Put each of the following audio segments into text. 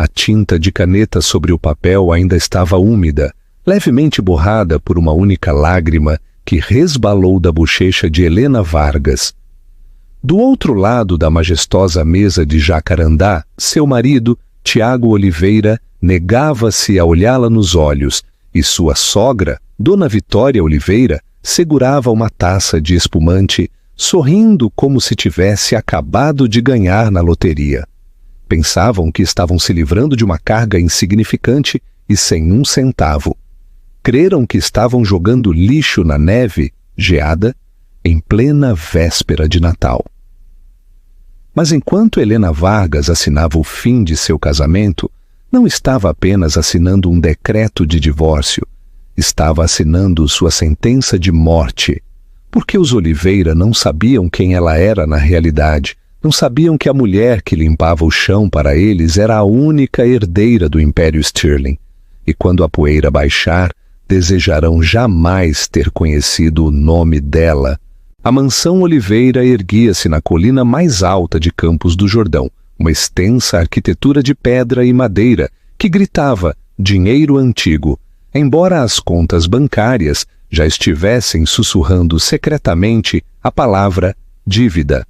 A tinta de caneta sobre o papel ainda estava úmida, levemente borrada por uma única lágrima que resbalou da bochecha de Helena Vargas. Do outro lado da majestosa mesa de jacarandá, seu marido, Tiago Oliveira, negava-se a olhá-la nos olhos, e sua sogra, Dona Vitória Oliveira, segurava uma taça de espumante, sorrindo como se tivesse acabado de ganhar na loteria. Pensavam que estavam se livrando de uma carga insignificante e sem um centavo. Creram que estavam jogando lixo na neve, geada, em plena véspera de Natal. Mas enquanto Helena Vargas assinava o fim de seu casamento, não estava apenas assinando um decreto de divórcio, estava assinando sua sentença de morte, porque os Oliveira não sabiam quem ela era na realidade, não sabiam que a mulher que limpava o chão para eles era a única herdeira do Império Stirling, e quando a poeira baixar, desejarão jamais ter conhecido o nome dela. A mansão Oliveira erguia-se na colina mais alta de Campos do Jordão, uma extensa arquitetura de pedra e madeira que gritava dinheiro antigo, embora as contas bancárias já estivessem sussurrando secretamente a palavra dívida.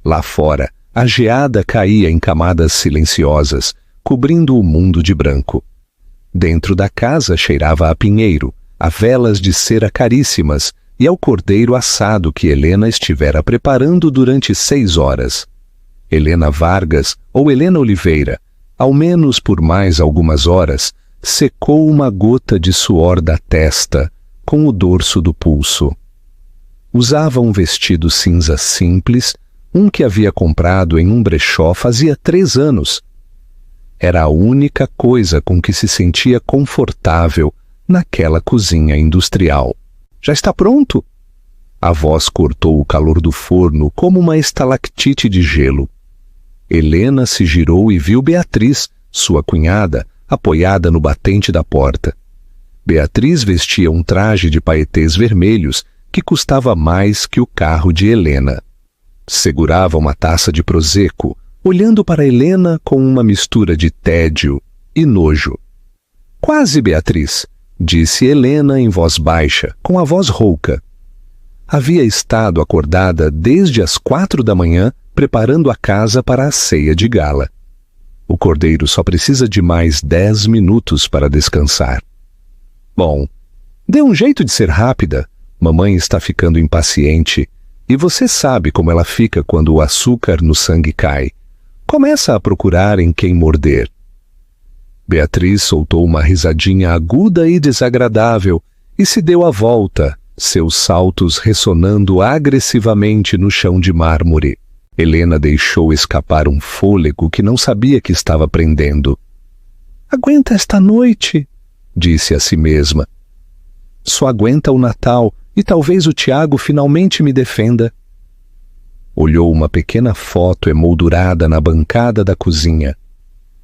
Lá fora, a geada caía em camadas silenciosas, cobrindo o mundo de branco. Dentro da casa cheirava a pinheiro, a velas de cera caríssimas e ao cordeiro assado que Helena estivera preparando durante 6 horas. Helena Vargas ou Helena Oliveira, ao menos por mais algumas horas, secou uma gota de suor da testa com o dorso do pulso. Usava um vestido cinza simples, um que havia comprado em um brechó fazia 3 anos. Era a única coisa com que se sentia confortável naquela cozinha industrial. Já está pronto? A voz cortou o calor do forno como uma estalactite de gelo. Helena se girou e viu Beatriz, sua cunhada, apoiada no batente da porta. Beatriz vestia um traje de paetês vermelhos que custava mais que o carro de Helena. Segurava uma taça de prosecco, olhando para Helena com uma mistura de tédio e nojo. Quase, Beatriz, disse Helena em voz baixa, com a voz rouca. Havia estado acordada desde as 4 da manhã, preparando a casa para a ceia de gala. O cordeiro só precisa de mais 10 minutos para descansar. Bom, dê um jeito de ser rápida. Mamãe está ficando impaciente e você sabe como ela fica quando o açúcar no sangue cai. Começa a procurar em quem morder. Beatriz soltou uma risadinha aguda e desagradável e se deu a volta, seus saltos ressonando agressivamente no chão de mármore. Helena deixou escapar um fôlego que não sabia que estava prendendo. Aguenta esta noite, disse a si mesma. Só aguenta o Natal e talvez o Tiago finalmente me defenda. Olhou uma pequena foto emoldurada na bancada da cozinha.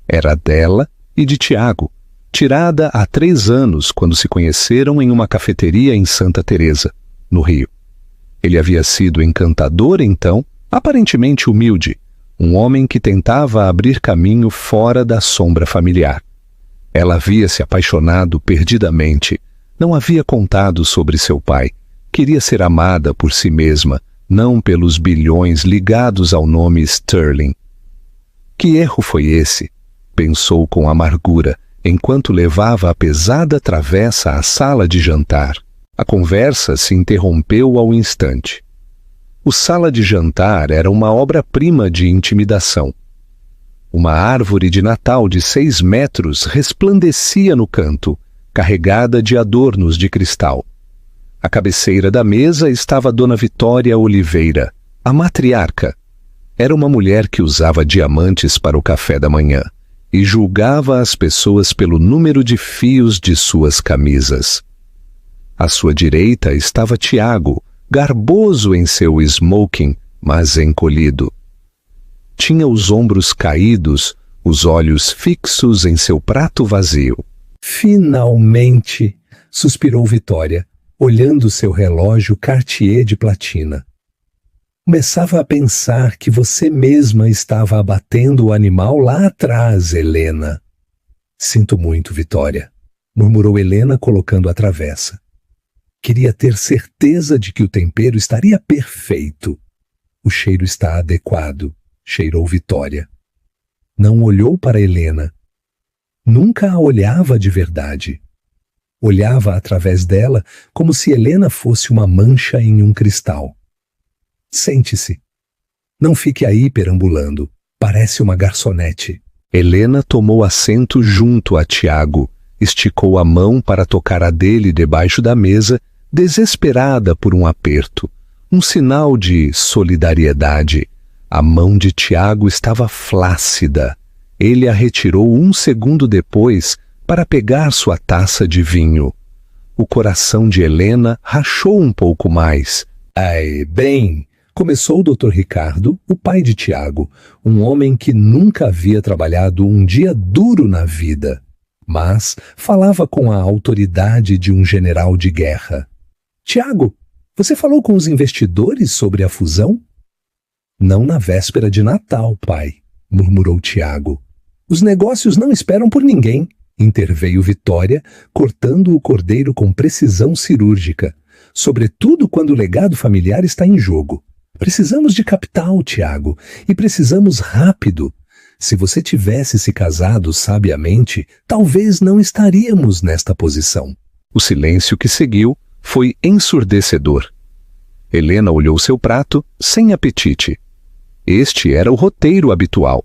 Era dela e de Tiago, tirada há 3 anos quando se conheceram em uma cafeteria em Santa Teresa, no Rio. Ele havia sido encantador então, aparentemente humilde, um homem que tentava abrir caminho fora da sombra familiar. Ela havia se apaixonado perdidamente, não havia contado sobre seu pai, queria ser amada por si mesma, não pelos bilhões ligados ao nome Stirling. Que erro foi esse? Pensou com amargura, enquanto levava a pesada travessa à sala de jantar. A conversa se interrompeu ao instante. O sala de jantar era uma obra-prima de intimidação. Uma árvore de Natal de 6 metros resplandecia no canto, carregada de adornos de cristal. À cabeceira da mesa estava Dona Vitória Oliveira, a matriarca. Era uma mulher que usava diamantes para o café da manhã e julgava as pessoas pelo número de fios de suas camisas. À sua direita estava Tiago, garboso em seu smoking, mas encolhido. Tinha os ombros caídos, os olhos fixos em seu prato vazio. Finalmente, suspirou Vitória, olhando seu relógio Cartier de platina. Começava a pensar que você mesma estava abatendo o animal lá atrás, Helena. Sinto muito, Vitória, murmurou Helena colocando a travessa. Queria ter certeza de que o tempero estaria perfeito. O cheiro está adequado, cheirou Vitória. Não olhou para Helena. Nunca a olhava de verdade. Olhava através dela como se Helena fosse uma mancha em um cristal. Sente-se. Não fique aí perambulando. Parece uma garçonete. Helena tomou assento junto a Tiago, esticou a mão para tocar a dele debaixo da mesa, desesperada por um aperto, um sinal de solidariedade. A mão de Tiago estava flácida. Ele a retirou 1 segundo depois para pegar sua taça de vinho. O coração de Helena rachou um pouco mais. Ai, bem, começou o Dr. Ricardo, o pai de Tiago, um homem que nunca havia trabalhado um dia duro na vida, mas falava com a autoridade de um general de guerra. Tiago, você falou com os investidores sobre a fusão? Não na véspera de Natal, pai, murmurou Tiago. Os negócios não esperam por ninguém, interveio Vitória, cortando o cordeiro com precisão cirúrgica, sobretudo quando o legado familiar está em jogo. Precisamos de capital, Tiago, e precisamos rápido. Se você tivesse se casado sabiamente, talvez não estaríamos nesta posição. O silêncio que seguiu foi ensurdecedor. Helena olhou seu prato sem apetite. Este era o roteiro habitual.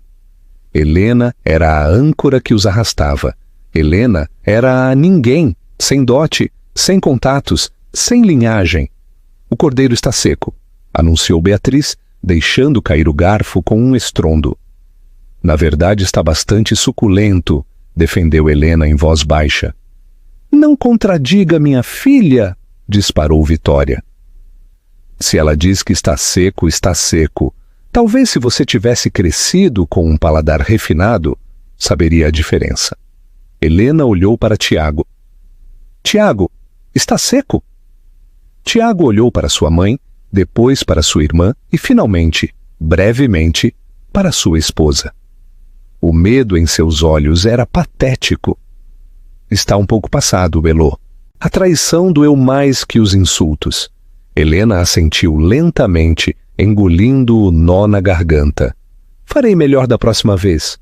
Helena era a âncora que os arrastava. Helena era a ninguém, sem dote, sem contatos, sem linhagem. O cordeiro está seco, anunciou Beatriz, deixando cair o garfo com um estrondo. Na verdade está bastante suculento, defendeu Helena em voz baixa. Não contradiga minha filha, disparou Vitória. Se ela diz que está seco, está seco. Talvez se você tivesse crescido com um paladar refinado, saberia a diferença. Helena olhou para Tiago. Tiago, está seco? Tiago olhou para sua mãe, depois para sua irmã e, finalmente, brevemente, para sua esposa. O medo em seus olhos era patético. Está um pouco passado, Belô. A traição doeu mais que os insultos. Helena assentiu lentamente, engolindo o nó na garganta. Farei melhor da próxima vez.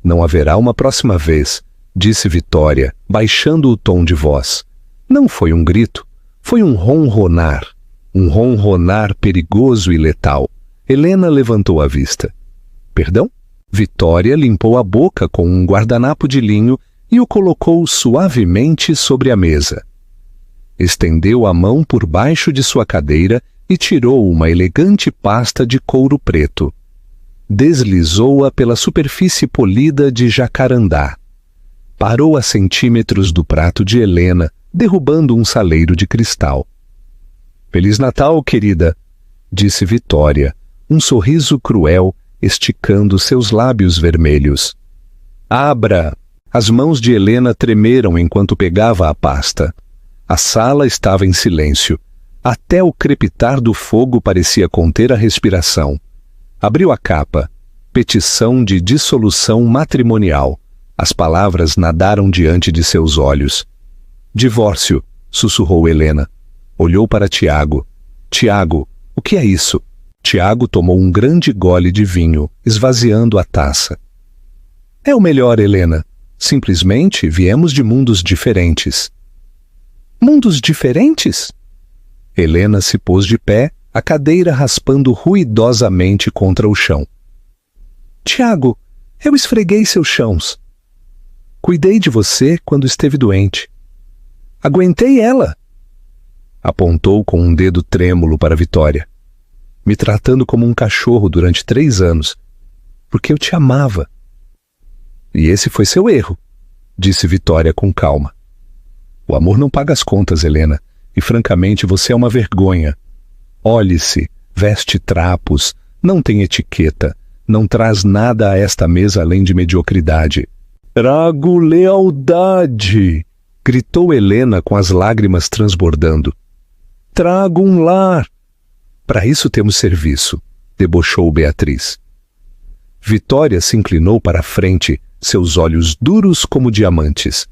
Não haverá uma próxima vez, disse Vitória, baixando o tom de voz. Não foi um grito, foi um ronronar perigoso e letal. Helena levantou a vista. Perdão? Vitória limpou a boca com um guardanapo de linho e o colocou suavemente sobre a mesa. Estendeu a mão por baixo de sua cadeira e tirou uma elegante pasta de couro preto. Deslizou-a pela superfície polida de jacarandá. Parou a centímetros do prato de Helena, derrubando um saleiro de cristal. Feliz Natal, querida, disse Vitória, um sorriso cruel esticando seus lábios vermelhos. Abra! As mãos de Helena tremeram enquanto pegava a pasta. A sala estava em silêncio. Até o crepitar do fogo parecia conter a respiração. Abriu a capa. Petição de dissolução matrimonial. As palavras nadaram diante de seus olhos. Divórcio, sussurrou Helena. Olhou para Tiago. Tiago, o que é isso? Tiago tomou um grande gole de vinho, esvaziando a taça. É o melhor, Helena. Simplesmente viemos de mundos diferentes. Mundos diferentes? Helena se pôs de pé, a cadeira raspando ruidosamente contra o chão. Tiago, eu esfreguei seus chãos. Cuidei de você quando esteve doente. Aguentei ela. Apontou com um dedo trêmulo para Vitória. Me tratando como um cachorro durante 3 anos, porque eu te amava. E esse foi seu erro, disse Vitória com calma. O amor não paga as contas, Helena, e francamente você é uma vergonha. Olhe-se, veste trapos, não tem etiqueta, não traz nada a esta mesa além de mediocridade. Trago lealdade, gritou Helena com as lágrimas transbordando. Trago um lar. Para isso temos serviço, debochou Beatriz. Vitória se inclinou para a frente, seus olhos duros como diamantes.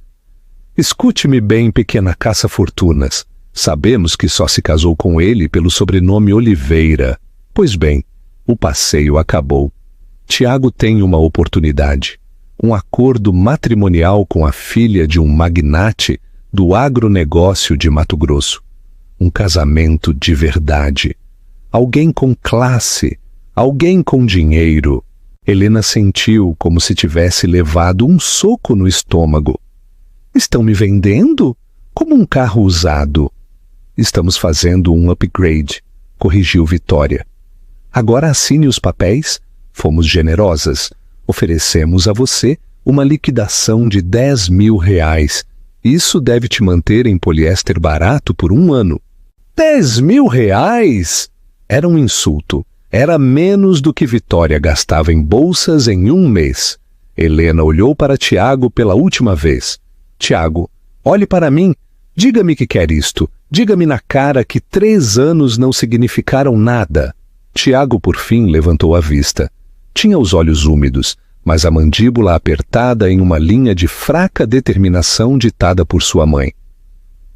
Escute-me bem, pequena caça-fortunas. Sabemos que só se casou com ele pelo sobrenome Oliveira. Pois bem, o passeio acabou. Tiago tem uma oportunidade. Um acordo matrimonial com a filha de um magnate do agronegócio de Mato Grosso. Um casamento de verdade. Alguém com classe, alguém com dinheiro. Helena sentiu como se tivesse levado um soco no estômago. Estão me vendendo? Como um carro usado. Estamos fazendo um upgrade, corrigiu Vitória. Agora assine os papéis. Fomos generosas. Oferecemos a você uma liquidação de R$10.000. Isso deve te manter em poliéster barato por 1 ano. R$10.000? Era um insulto. Era menos do que Vitória gastava em bolsas em 1 mês. Helena olhou para Tiago pela última vez. Tiago, olhe para mim. Diga-me que quer isto. Diga-me na cara que 3 anos não significaram nada. Tiago, por fim, levantou a vista. Tinha os olhos úmidos, mas a mandíbula apertada em uma linha de fraca determinação ditada por sua mãe.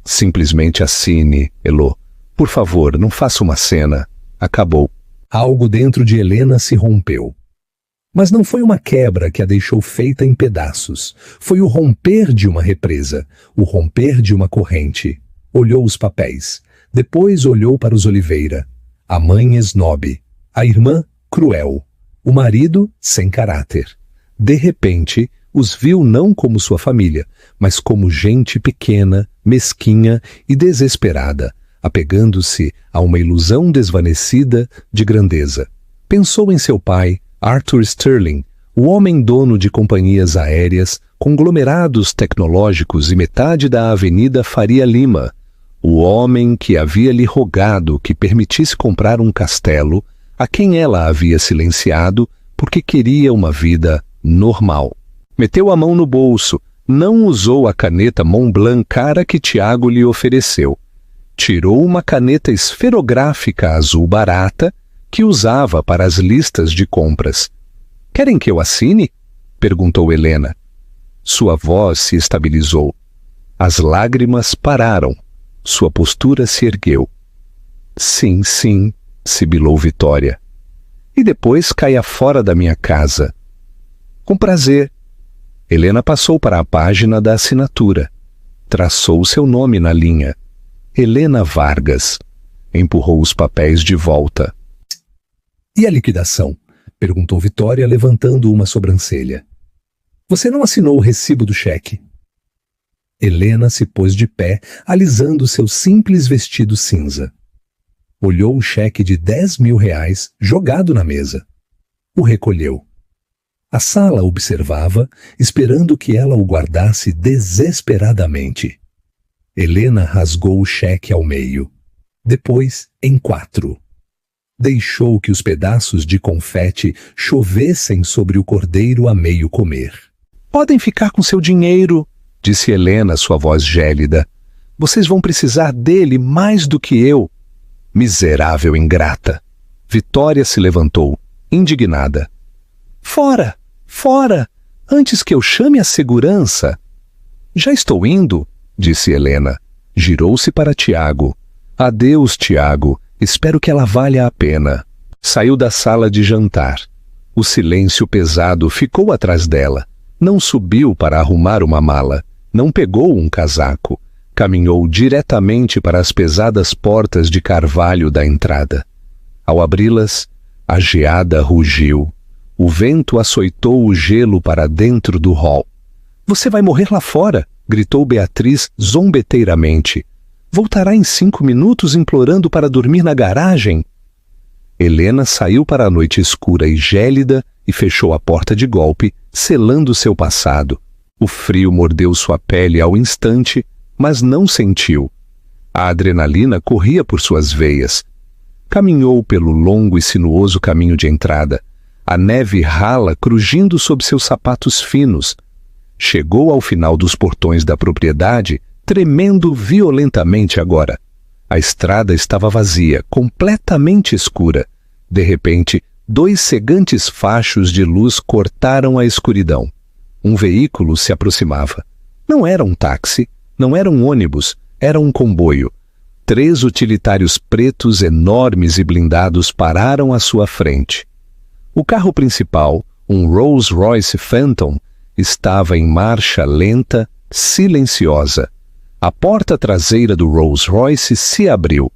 Simplesmente assine, Elô. Por favor, não faça uma cena. Acabou. Algo dentro de Helena se rompeu. Mas não foi uma quebra que a deixou feita em pedaços. Foi o romper de uma represa, o romper de uma corrente. Olhou os papéis. Depois olhou para os Oliveira. A mãe esnobe. A irmã cruel. O marido sem caráter. De repente, os viu não como sua família, mas como gente pequena, mesquinha e desesperada, apegando-se a uma ilusão desvanecida de grandeza. Pensou em seu pai, Arthur Sterling, o homem dono de companhias aéreas, conglomerados tecnológicos e metade da Avenida Faria Lima, o homem que havia lhe rogado que permitisse comprar um castelo, a quem ela havia silenciado porque queria uma vida normal. Meteu a mão no bolso, não usou a caneta Montblanc cara que Tiago lhe ofereceu. Tirou uma caneta esferográfica azul barata que usava para as listas de compras. Querem que eu assine? Perguntou Helena. Sua voz se estabilizou. As lágrimas pararam. Sua postura se ergueu. Sim, sim, sibilou Vitória. E depois caia fora da minha casa. Com prazer. Helena passou para a página da assinatura. Traçou seu nome na linha. Helena Vargas. Empurrou os papéis de volta. E a liquidação? Perguntou Vitória, levantando uma sobrancelha. Você não assinou o recibo do cheque? Helena se pôs de pé, alisando seu simples vestido cinza. Olhou o cheque de R$10.000 jogado na mesa. O recolheu. A sala observava, esperando que ela o guardasse desesperadamente. Helena rasgou o cheque ao meio. Depois, em 4. Deixou que os pedaços de confete chovessem sobre o cordeiro a meio comer. Podem ficar com seu dinheiro, disse Helena, sua voz gélida. Vocês vão precisar dele mais do que eu. Miserável ingrata. Vitória se levantou, indignada. Fora! Fora! Antes que eu chame a segurança. Já estou indo, disse Helena. Girou-se para Tiago. Adeus, Tiago. Espero que ela valha a pena. Saiu da sala de jantar. O silêncio pesado ficou atrás dela. Não subiu para arrumar uma mala. Não pegou um casaco. Caminhou diretamente para as pesadas portas de carvalho da entrada. Ao abri-las, a geada rugiu. O vento açoitou o gelo para dentro do hall. Você vai morrer lá fora, gritou Beatriz zombeteiramente. Voltará em 5 minutos implorando para dormir na garagem. Helena saiu para a noite escura e gélida e fechou a porta de golpe, selando seu passado. O frio mordeu sua pele ao instante, mas não sentiu. A adrenalina corria por suas veias. Caminhou pelo longo e sinuoso caminho de entrada, a neve rala crujindo sob seus sapatos finos. Chegou ao final dos portões da propriedade, tremendo violentamente agora. A estrada estava vazia, completamente escura. De repente, 2 cegantes fachos de luz cortaram a escuridão. Um veículo se aproximava. Não era um táxi, não era um ônibus, era um comboio. 3 utilitários pretos enormes e blindados pararam à sua frente. O carro principal, um Rolls-Royce Phantom, estava em marcha lenta, silenciosa. A porta traseira do Rolls-Royce se abriu.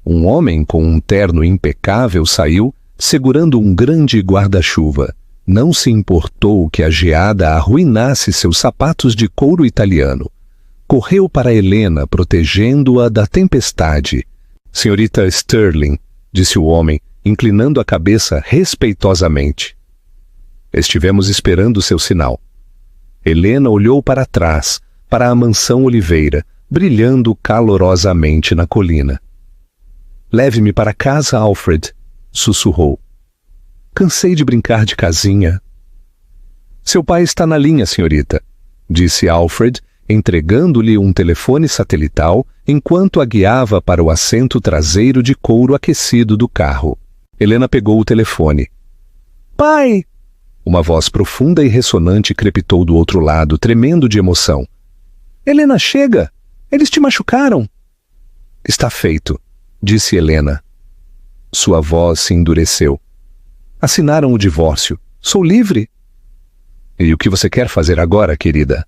Um homem com um terno impecável saiu, segurando um grande guarda-chuva. Não se importou que a geada arruinasse seus sapatos de couro italiano. Correu para Helena, protegendo-a da tempestade. Senhorita Sterling, disse o homem, inclinando a cabeça respeitosamente. Estivemos esperando seu sinal. Helena olhou para trás, para a mansão Oliveira, brilhando calorosamente na colina. Leve-me para casa, Alfred, sussurrou. Cansei de brincar de casinha. Seu pai está na linha, senhorita, disse Alfred, entregando-lhe um telefone satelital enquanto a guiava para o assento traseiro de couro aquecido do carro. Helena pegou o telefone. Pai! Uma voz profunda e ressonante crepitou do outro lado, tremendo de emoção. Helena, chega! Eles te machucaram! Está feito, disse Helena. Sua voz se endureceu. Assinaram o divórcio. Sou livre. E o que você quer fazer agora, querida?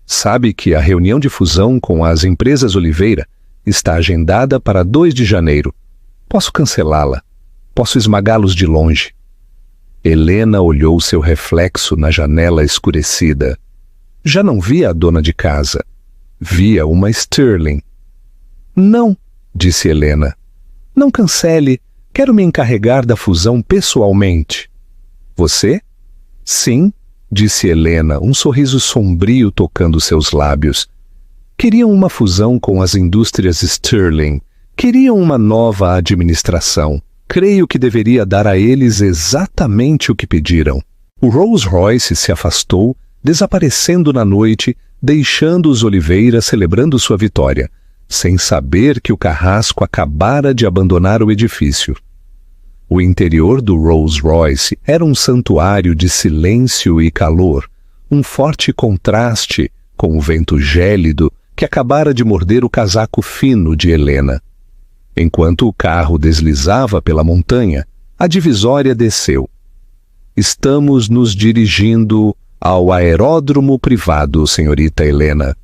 Sabe que a reunião de fusão com as empresas Oliveira está agendada para 2 de janeiro. Posso cancelá-la. Posso esmagá-los de longe. Helena olhou seu reflexo na janela escurecida. Já não via a dona de casa. Via uma Sterling. Não, disse Helena. Não cancele. Quero me encarregar da fusão pessoalmente. Você? Sim, disse Helena, um sorriso sombrio tocando seus lábios. Queriam uma fusão com as indústrias Sterling. Queriam uma nova administração. Creio que deveria dar a eles exatamente o que pediram. O Rolls-Royce se afastou, desaparecendo na noite, deixando os Oliveira celebrando sua vitória, sem saber que o carrasco acabara de abandonar o edifício. O interior do Rolls-Royce era um santuário de silêncio e calor, um forte contraste com o vento gélido que acabara de morder o casaco fino de Helena. Enquanto o carro deslizava pela montanha, a divisória desceu. Estamos nos dirigindo ao aeródromo privado, senhorita Helena,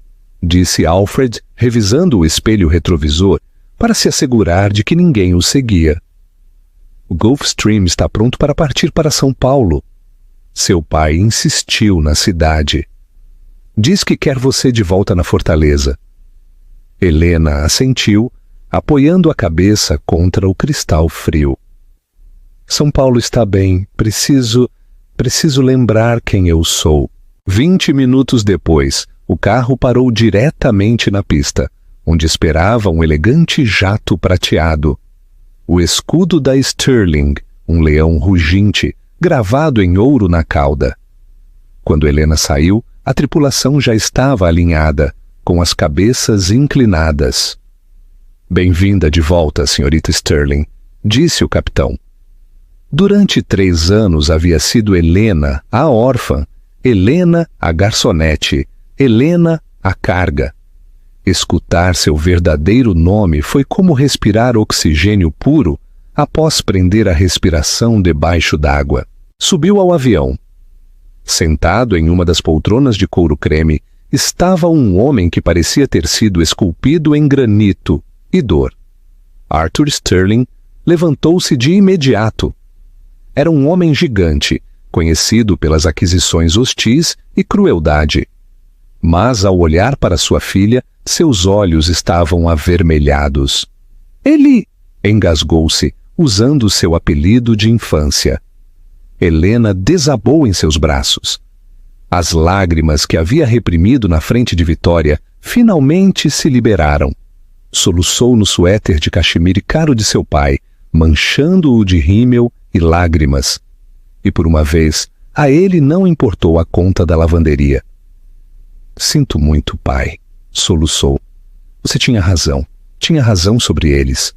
disse Alfred, revisando o espelho retrovisor para se assegurar de que ninguém o seguia. O Gulfstream está pronto para partir para São Paulo. Seu pai insistiu na cidade. Diz que quer você de volta na fortaleza. Helena assentiu, apoiando a cabeça contra o cristal frio. São Paulo está bem. Preciso lembrar quem eu sou. 20 minutos depois, o carro parou diretamente na pista, onde esperava um elegante jato prateado. O escudo da Sterling, um leão ruginte, gravado em ouro na cauda. Quando Helena saiu, a tripulação já estava alinhada, com as cabeças inclinadas. Bem-vinda de volta, senhorita Sterling, disse o capitão. Durante 3 anos havia sido Helena, a órfã, Helena, a garçonete, Helena, a carga. Escutar seu verdadeiro nome foi como respirar oxigênio puro após prender a respiração debaixo d'água. Subiu ao avião. Sentado em uma das poltronas de couro creme, estava um homem que parecia ter sido esculpido em granito e dor. Arthur Sterling levantou-se de imediato. Era um homem gigante, conhecido pelas aquisições hostis e crueldade. Mas, ao olhar para sua filha, seus olhos estavam avermelhados. Ele engasgou-se, usando seu apelido de infância. Helena desabou em seus braços. As lágrimas que havia reprimido na frente de Vitória finalmente se liberaram. Soluçou no suéter de cachemire caro de seu pai, manchando-o de rímel e lágrimas. E por uma vez, a ele não importou a conta da lavanderia. Sinto muito, pai, soluçou. Você tinha razão. tinha razão sobre eles.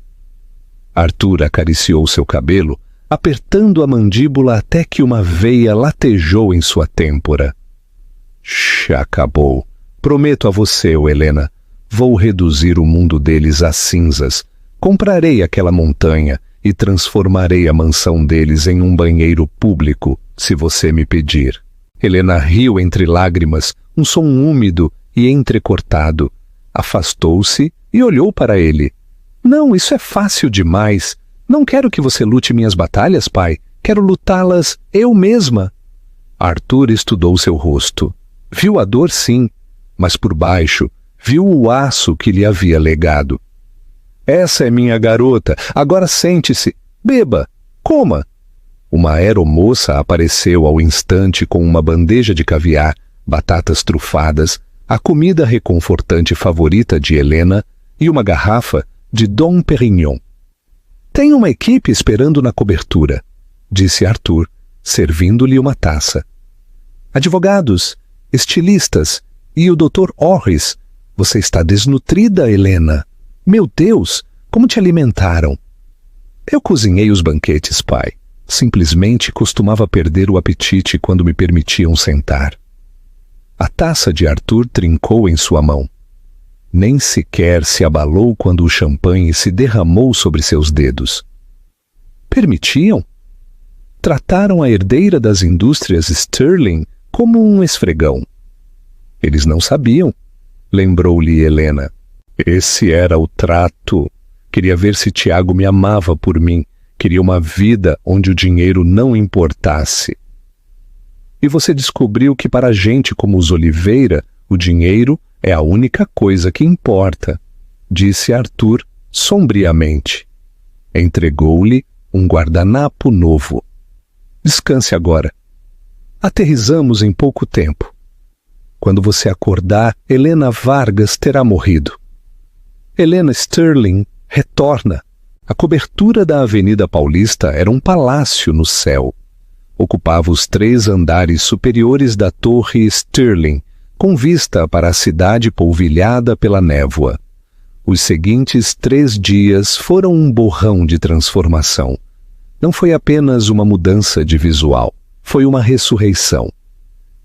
Arthur acariciou seu cabelo, apertando a mandíbula até que uma veia latejou em sua têmpora. Acabou. Prometo a você, Helena. Vou reduzir o mundo deles a cinzas. Comprarei aquela montanha e transformarei a mansão deles em um banheiro público, se você me pedir. Helena riu entre lágrimas, um som úmido e entrecortado. Afastou-se e olhou para ele. Não, isso é fácil demais. Não quero que você lute minhas batalhas, pai. Quero lutá-las eu mesma. Arthur estudou seu rosto. Viu a dor, sim, mas por baixo viu o aço que lhe havia legado. Essa é minha garota. Agora sente-se. Beba. Coma. Uma aeromoça apareceu ao instante com uma bandeja de caviar, batatas trufadas, a comida reconfortante favorita de Helena e uma garrafa de Dom Perignon. Tem uma equipe esperando na cobertura, disse Arthur, servindo-lhe uma taça. Advogados, estilistas e o Dr. Orris. Você está desnutrida, Helena. Meu Deus, como te alimentaram? Eu cozinhei os banquetes, pai. Simplesmente costumava perder o apetite quando me permitiam sentar. A taça de Arthur trincou em sua mão. Nem sequer se abalou quando o champanhe se derramou sobre seus dedos. Permitiam? Trataram a herdeira das indústrias Sterling como um esfregão. Eles não sabiam, lembrou-lhe Helena. Esse era o trato. Queria ver se Tiago me amava por mim. Queria uma vida onde o dinheiro não importasse. E você descobriu que para gente como os Oliveira, o dinheiro é a única coisa que importa, disse Arthur sombriamente. Entregou-lhe um guardanapo novo. Descanse agora. Aterrissamos em pouco tempo. Quando você acordar, Helena Vargas terá morrido. Helena Sterling retorna. A cobertura da Avenida Paulista era um palácio no céu. Ocupava os 3 andares superiores da Torre Sterling, com vista para a cidade polvilhada pela névoa. Os seguintes 3 dias foram um borrão de transformação. Não foi apenas uma mudança de visual, foi uma ressurreição.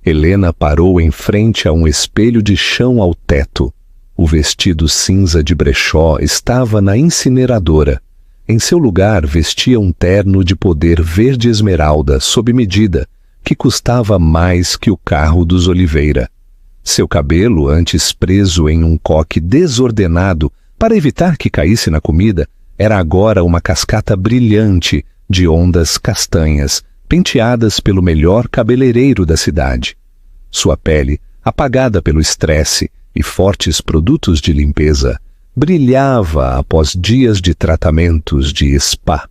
Helena parou em frente a um espelho de chão ao teto. O vestido cinza de brechó estava na incineradora. Em seu lugar vestia um terno de poder verde esmeralda sob medida, que custava mais que o carro dos Oliveira. Seu cabelo, antes preso em um coque desordenado para evitar que caísse na comida, era agora uma cascata brilhante de ondas castanhas, penteadas pelo melhor cabeleireiro da cidade. Sua pele, apagada pelo estresse e fortes produtos de limpeza, brilhava após dias de tratamentos de spa.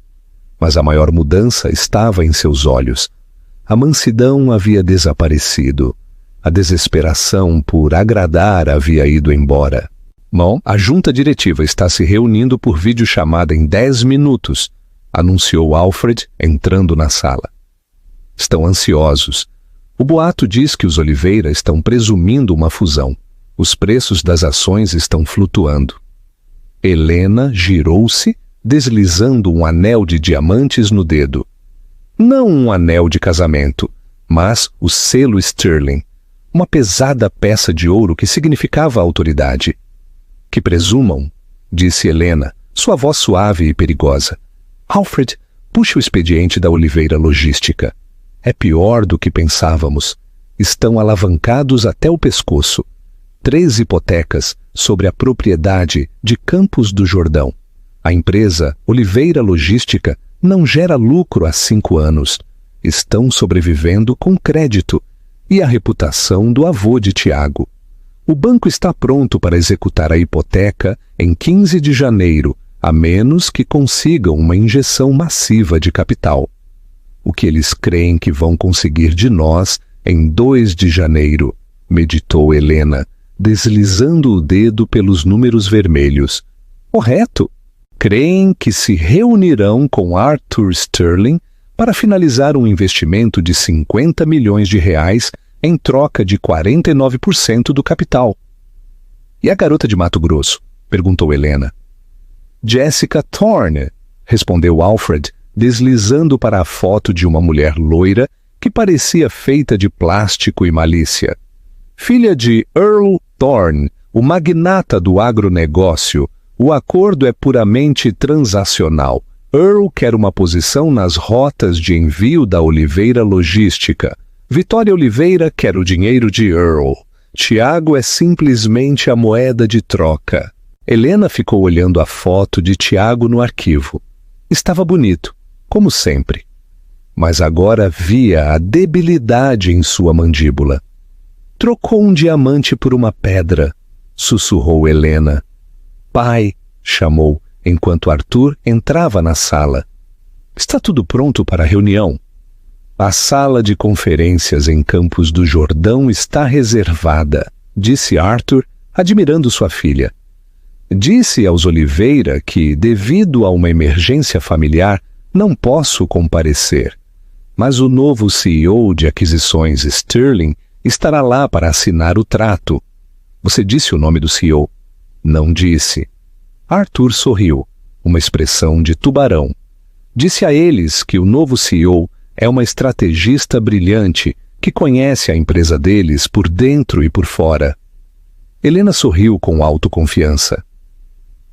Mas a maior mudança estava em seus olhos. A mansidão havia desaparecido. A desesperação por agradar havia ido embora. Bom, a junta diretiva está se reunindo por videochamada em 10 minutos, anunciou Alfred, entrando na sala. Estão ansiosos. O boato diz que os Oliveira estão presumindo uma fusão. Os preços das ações estão flutuando. Helena girou-se, deslizando um anel de diamantes no dedo. Não um anel de casamento, mas o selo Sterling, uma pesada peça de ouro que significava autoridade. Que presumam, disse Helena, sua voz suave e perigosa. Alfred, puxe o expediente da Oliveira Logística. É pior do que pensávamos. Estão alavancados até o pescoço. 3 hipotecas sobre a propriedade de Campos do Jordão. A empresa Oliveira Logística não gera lucro há 5 anos. Estão sobrevivendo com crédito e a reputação do avô de Tiago. O banco está pronto para executar a hipoteca em 15 de janeiro, a menos que consigam uma injeção massiva de capital. O que eles creem que vão conseguir de nós em 2 de janeiro, meditou Helena, deslizando o dedo pelos números vermelhos. Correto. Creem que se reunirão com Arthur Sterling para finalizar um investimento de 50 milhões de reais em troca de 49% do capital. E a garota de Mato Grosso? Perguntou Helena. Jessica Thorne, respondeu Alfred, deslizando para a foto de uma mulher loira que parecia feita de plástico e malícia. Filha de Earl Thorne, o magnata do agronegócio, o acordo é puramente transacional. Earl quer uma posição nas rotas de envio da Oliveira Logística. Vitória Oliveira quer o dinheiro de Earl. Tiago é simplesmente a moeda de troca. Helena ficou olhando a foto de Tiago no arquivo. Estava bonito, como sempre. Mas agora via a debilidade em sua mandíbula. Trocou um diamante por uma pedra, sussurrou Helena. Pai, chamou, enquanto Arthur entrava na sala. Está tudo pronto para a reunião? A sala de conferências em Campos do Jordão está reservada, disse Arthur, admirando sua filha. Disse aos Oliveira que, devido a uma emergência familiar, não posso comparecer. Mas o novo CEO de aquisições Sterling estará lá para assinar o trato. Você disse o nome do CEO? Não disse. Arthur sorriu, uma expressão de tubarão. Disse a eles que o novo CEO é uma estrategista brilhante que conhece a empresa deles por dentro e por fora. Helena sorriu com autoconfiança.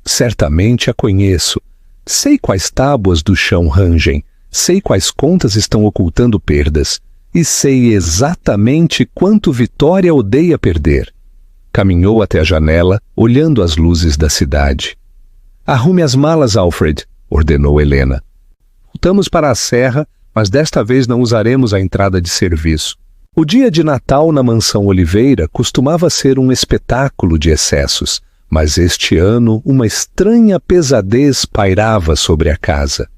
Certamente a conheço. Sei quais tábuas do chão rangem, sei quais contas estão ocultando perdas, e sei exatamente quanto Vitória odeia perder. Caminhou até a janela, olhando as luzes da cidade. Arrume as malas, Alfred, ordenou Helena. Voltamos para a serra, mas desta vez não usaremos a entrada de serviço. O dia de Natal na mansão Oliveira costumava ser um espetáculo de excessos, mas este ano uma estranha pesadez pairava sobre a casa.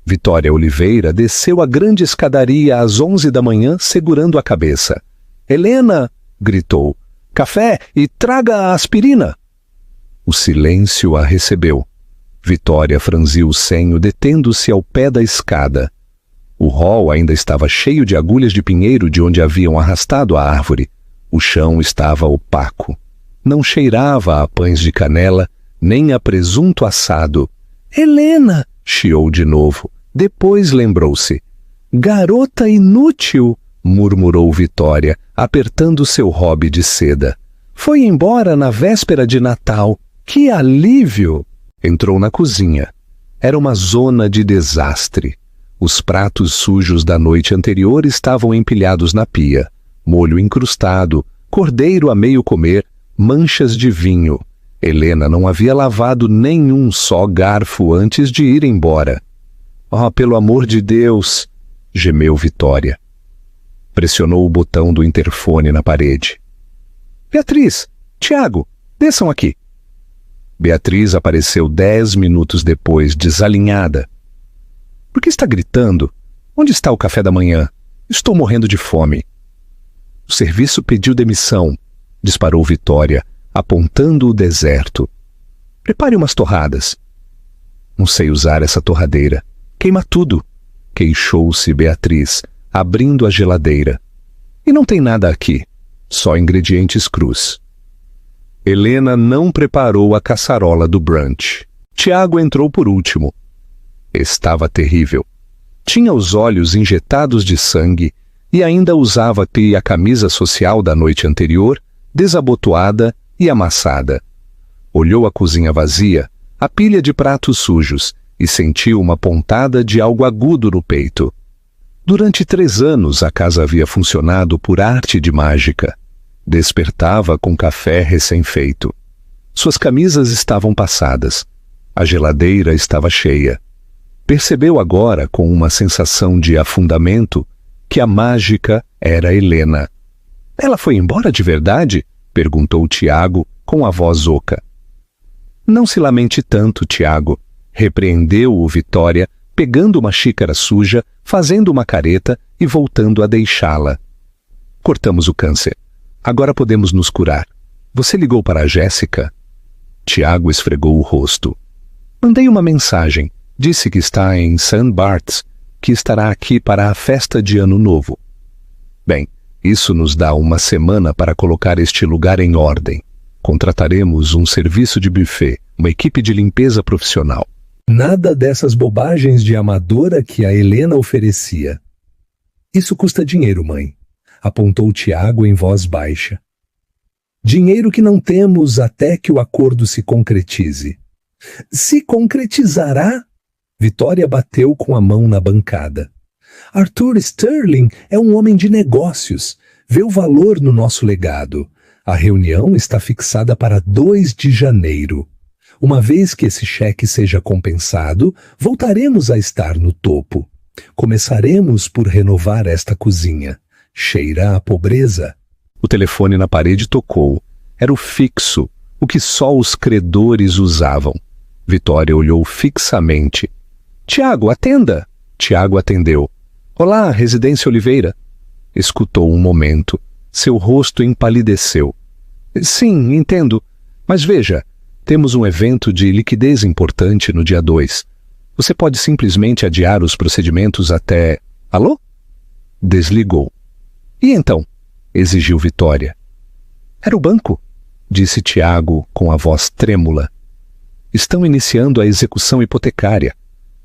Vitória Oliveira desceu a grande escadaria às 11 da manhã segurando a cabeça. Helena, gritou, café e traga a aspirina. O silêncio a recebeu. Vitória franziu o senho, detendo-se ao pé da escada. O hall ainda estava cheio de agulhas de pinheiro de onde haviam arrastado a árvore. O chão estava opaco. Não cheirava a pães de canela, nem a presunto assado. Helena! Chiou de novo. Depois lembrou-se. Garota inútil! Murmurou Vitória, apertando seu hobby de seda. Foi embora na véspera de Natal. Que alívio! Entrou na cozinha. Era uma zona de desastre. Os pratos sujos da noite anterior estavam empilhados na pia. Molho encrustado, cordeiro a meio comer, manchas de vinho. Helena não havia lavado nenhum só garfo antes de ir embora. Oh, pelo amor de Deus! Gemeu Vitória. Pressionou o botão do interfone na parede. Beatriz! Tiago! Desçam aqui! Beatriz apareceu 10 minutos depois, desalinhada. Por que está gritando? Onde está o café da manhã? Estou morrendo de fome. O serviço pediu demissão, disparou Vitória, apontando o deserto. Prepare umas torradas. Não sei usar essa torradeira. Queima tudo, queixou-se Beatriz, abrindo a geladeira. E não tem nada aqui, só ingredientes crus. Helena não preparou a caçarola do brunch. Tiago entrou por último. Estava terrível. Tinha os olhos injetados de sangue e ainda usava a camisa social da noite anterior, desabotoada e amassada. Olhou a cozinha vazia, a pilha de pratos sujos, e sentiu uma pontada de algo agudo no peito. Durante 3 anos a casa havia funcionado por arte de mágica. Despertava com café recém-feito. Suas camisas estavam passadas. A geladeira estava cheia. Percebeu agora, com uma sensação de afundamento, que a mágica era Helena. Ela foi embora de verdade? Perguntou Tiago, com a voz oca. Não se lamente tanto, Tiago, repreendeu-o Vitória, pegando uma xícara suja, fazendo uma careta e voltando a deixá-la. Cortamos o câncer. Agora podemos nos curar. Você ligou para a Jéssica? Tiago esfregou o rosto. Mandei uma mensagem. Disse que está em St. Bart's, que estará aqui para a festa de Ano Novo. Bem, isso nos dá uma semana para colocar este lugar em ordem. Contrataremos um serviço de buffet, uma equipe de limpeza profissional. Nada dessas bobagens de amadora que a Helena oferecia. Isso custa dinheiro, mãe, apontou Tiago em voz baixa. Dinheiro que não temos até que o acordo se concretize. Se concretizará? Vitória bateu com a mão na bancada. Arthur Sterling é um homem de negócios. Vê o valor no nosso legado. A reunião está fixada para 2 de janeiro. Uma vez que esse cheque seja compensado, voltaremos a estar no topo. Começaremos por renovar esta cozinha. Cheira a pobreza. O telefone na parede tocou. Era o fixo, o que só os credores usavam. Vitória olhou fixamente. Tiago, atenda! Tiago atendeu. Olá, Residência Oliveira. Escutou um momento. Seu rosto empalideceu. Sim, entendo. Mas veja, temos um evento de liquidez importante no dia 2. Você pode simplesmente adiar os procedimentos até... Alô? Desligou. E então? Exigiu Vitória. Era o banco, disse Tiago com a voz trêmula. Estão iniciando a execução hipotecária.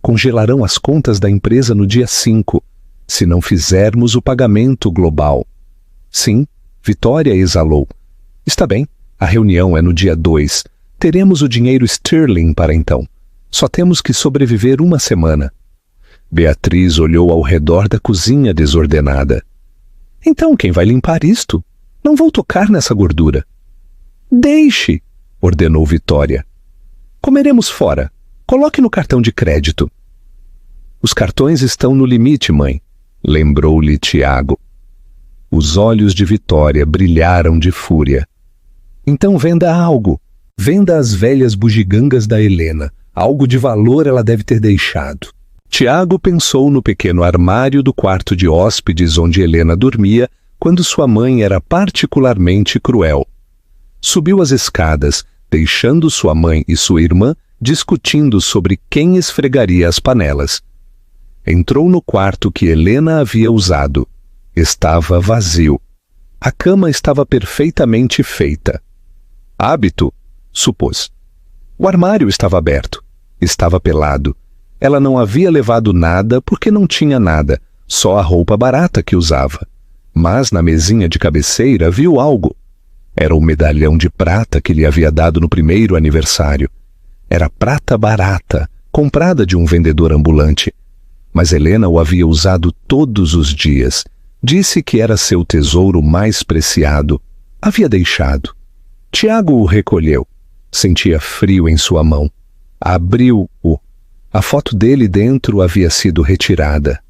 Congelarão as contas da empresa no dia 5, se não fizermos o pagamento global. Sim, Vitória exalou. Está bem, a reunião é no dia 2. Teremos o dinheiro sterling para então. Só temos que sobreviver uma semana. Beatriz olhou ao redor da cozinha desordenada. Então quem vai limpar isto? Não vou tocar nessa gordura. Deixe, ordenou Vitória. Comeremos fora. Coloque no cartão de crédito. Os cartões estão no limite, mãe, lembrou-lhe Tiago. Os olhos de Vitória brilharam de fúria. Então venda algo. Venda as velhas bugigangas da Helena. Algo de valor ela deve ter deixado. Tiago pensou no pequeno armário do quarto de hóspedes onde Helena dormia quando sua mãe era particularmente cruel. Subiu as escadas, deixando sua mãe e sua irmã discutindo sobre quem esfregaria as panelas. Entrou no quarto que Helena havia usado. Estava vazio. A cama estava perfeitamente feita. Hábito, supôs. O armário estava aberto. Estava pelado. Ela não havia levado nada porque não tinha nada, só a roupa barata que usava. Mas na mesinha de cabeceira viu algo. Era o medalhão de prata que lhe havia dado no primeiro aniversário. Era prata barata, comprada de um vendedor ambulante. Mas Helena o havia usado todos os dias. Disse que era seu tesouro mais preciado. Havia deixado. Tiago o recolheu. Sentia frio em sua mão. Abriu-o. A foto dele dentro havia sido retirada.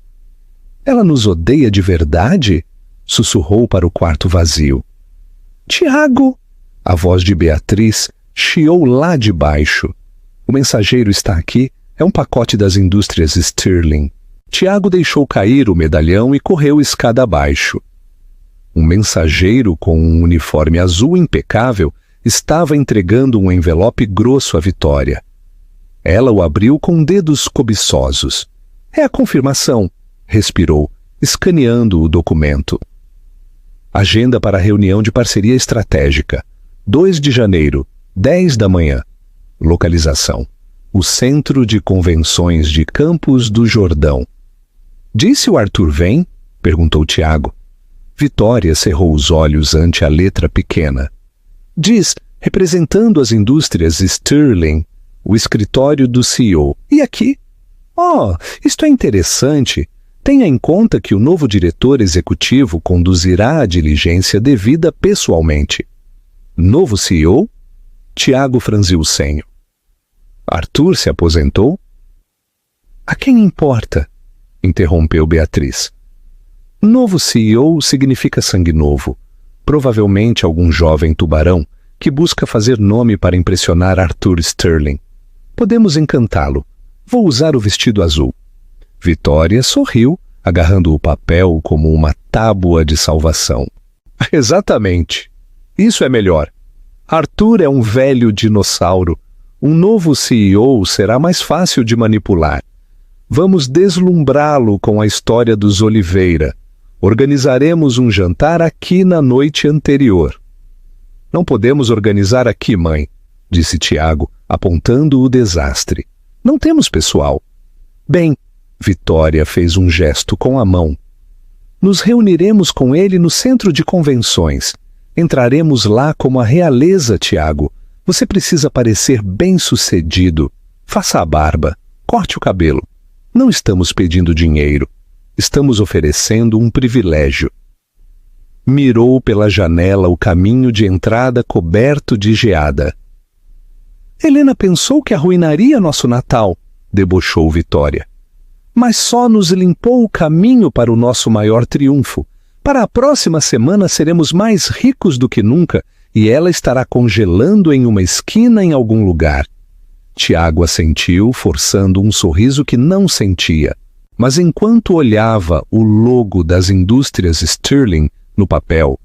Ela nos odeia de verdade? Sussurrou para o quarto vazio. Tiago! A voz de Beatriz chiou lá de baixo. O mensageiro está aqui. É um pacote das indústrias Sterling. Tiago deixou cair o medalhão e correu escada abaixo. Um mensageiro com um uniforme azul impecável estava entregando um envelope grosso à Vitória. Ela o abriu com dedos cobiçosos. É a confirmação, respirou, escaneando o documento. Agenda para a reunião de parceria estratégica. 2 de janeiro, 10 da manhã. Localização: o Centro de Convenções de Campos do Jordão. Disse o Arthur vem? Perguntou Tiago. Vitória cerrou os olhos ante a letra pequena. Diz, representando as indústrias Sterling, o escritório do CEO. E aqui? Oh, isto é interessante. Tenha em conta que o novo diretor executivo conduzirá a diligência devida pessoalmente. Novo CEO? Tiago franziu o senho. Arthur se aposentou? A quem importa? Interrompeu Beatriz. Novo CEO significa sangue novo. Provavelmente algum jovem tubarão que busca fazer nome para impressionar Arthur Sterling. Podemos encantá-lo. Vou usar o vestido azul. Vitória sorriu, agarrando o papel como uma tábua de salvação. Exatamente. Isso é melhor. Arthur é um velho dinossauro. Um novo CEO será mais fácil de manipular. Vamos deslumbrá-lo com a história dos Oliveira. Organizaremos um jantar aqui na noite anterior. Não podemos organizar aqui, mãe, disse Tiago, apontando o desastre. Não temos pessoal. Bem, Vitória fez um gesto com a mão. Nos reuniremos com ele no centro de convenções. Entraremos lá como a realeza, Tiago. Você precisa parecer bem-sucedido. Faça a barba, corte o cabelo. Não estamos pedindo dinheiro. Estamos oferecendo um privilégio. Mirou pela janela o caminho de entrada coberto de geada. Helena pensou que arruinaria nosso Natal, debochou Vitória. Mas só nos limpou o caminho para o nosso maior triunfo. Para a próxima semana seremos mais ricos do que nunca e ela estará congelando em uma esquina em algum lugar. Tiago assentiu, forçando um sorriso que não sentia. Mas enquanto olhava o logo das indústrias Sterling no papel,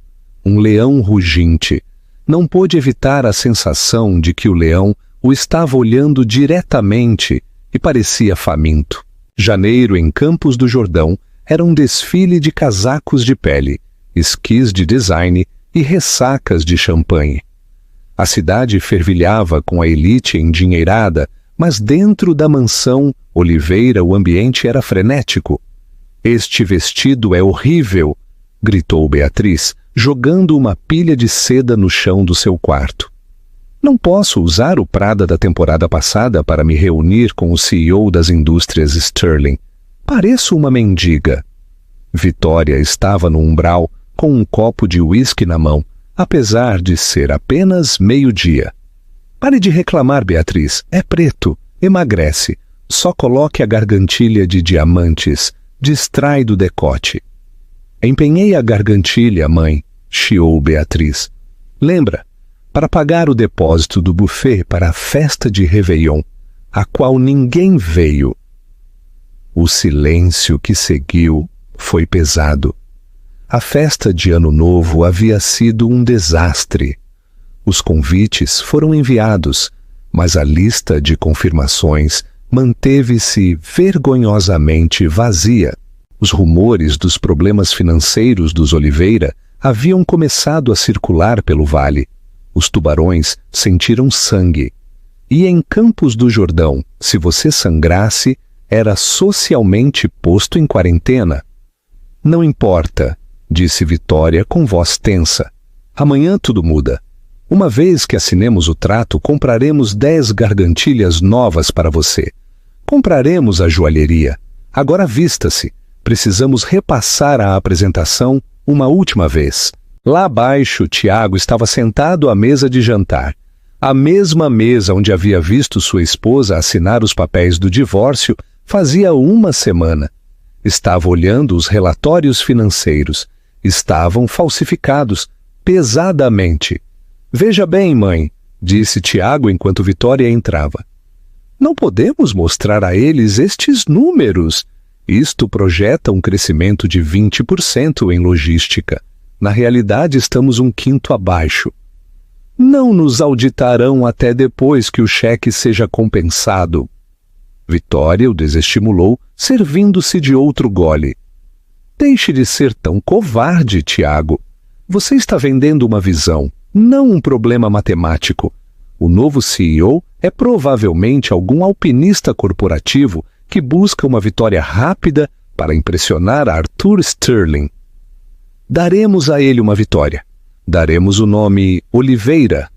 um leão ruginte, não pôde evitar a sensação de que o leão o estava olhando diretamente e parecia faminto. Janeiro em Campos do Jordão era um desfile de casacos de pele, esquis de design e ressacas de champanhe. A cidade fervilhava com a elite endinheirada, mas dentro da mansão Oliveira o ambiente era frenético. Este vestido é horrível, gritou Beatriz, jogando uma pilha de seda no chão do seu quarto. Não posso usar o Prada da temporada passada para me reunir com o CEO das indústrias Sterling. Pareço uma mendiga. Vitória estava no umbral com um copo de uísque na mão, apesar de ser apenas meio-dia. Pare de reclamar, Beatriz. É preto. Emagrece. Só coloque a gargantilha de diamantes. Distrai do decote. Empenhei a gargantilha, mãe, chiou Beatriz. Lembra, para pagar o depósito do buffet para a festa de Réveillon, a qual ninguém veio. O silêncio que seguiu foi pesado. A festa de Ano Novo havia sido um desastre. Os convites foram enviados, mas a lista de confirmações manteve-se vergonhosamente vazia. Os rumores dos problemas financeiros dos Oliveira haviam começado a circular pelo vale. Os tubarões sentiram sangue. E em Campos do Jordão, se você sangrasse, era socialmente posto em quarentena. Não importa, disse Vitória com voz tensa. Amanhã tudo muda. Uma vez que assinemos o trato, compraremos 10 gargantilhas novas para você. Compraremos a joalheria. Agora vista-se. Precisamos repassar a apresentação uma última vez. Lá abaixo, Tiago estava sentado à mesa de jantar. A mesma mesa onde havia visto sua esposa assinar os papéis do divórcio fazia uma semana. Estava olhando os relatórios financeiros. Estavam falsificados, pesadamente. Veja bem, mãe, disse Tiago enquanto Vitória entrava. Não podemos mostrar a eles estes números. Isto projeta um crescimento de 20% em logística. Na realidade, estamos um quinto abaixo. Não nos auditarão até depois que o cheque seja compensado. Vitória o desestimulou, servindo-se de outro gole. Deixe de ser tão covarde, Tiago. Você está vendendo uma visão, não um problema matemático. O novo CEO é provavelmente algum alpinista corporativo que busca uma vitória rápida para impressionar Arthur Sterling. Daremos a ele uma vitória. Daremos o nome Oliveira.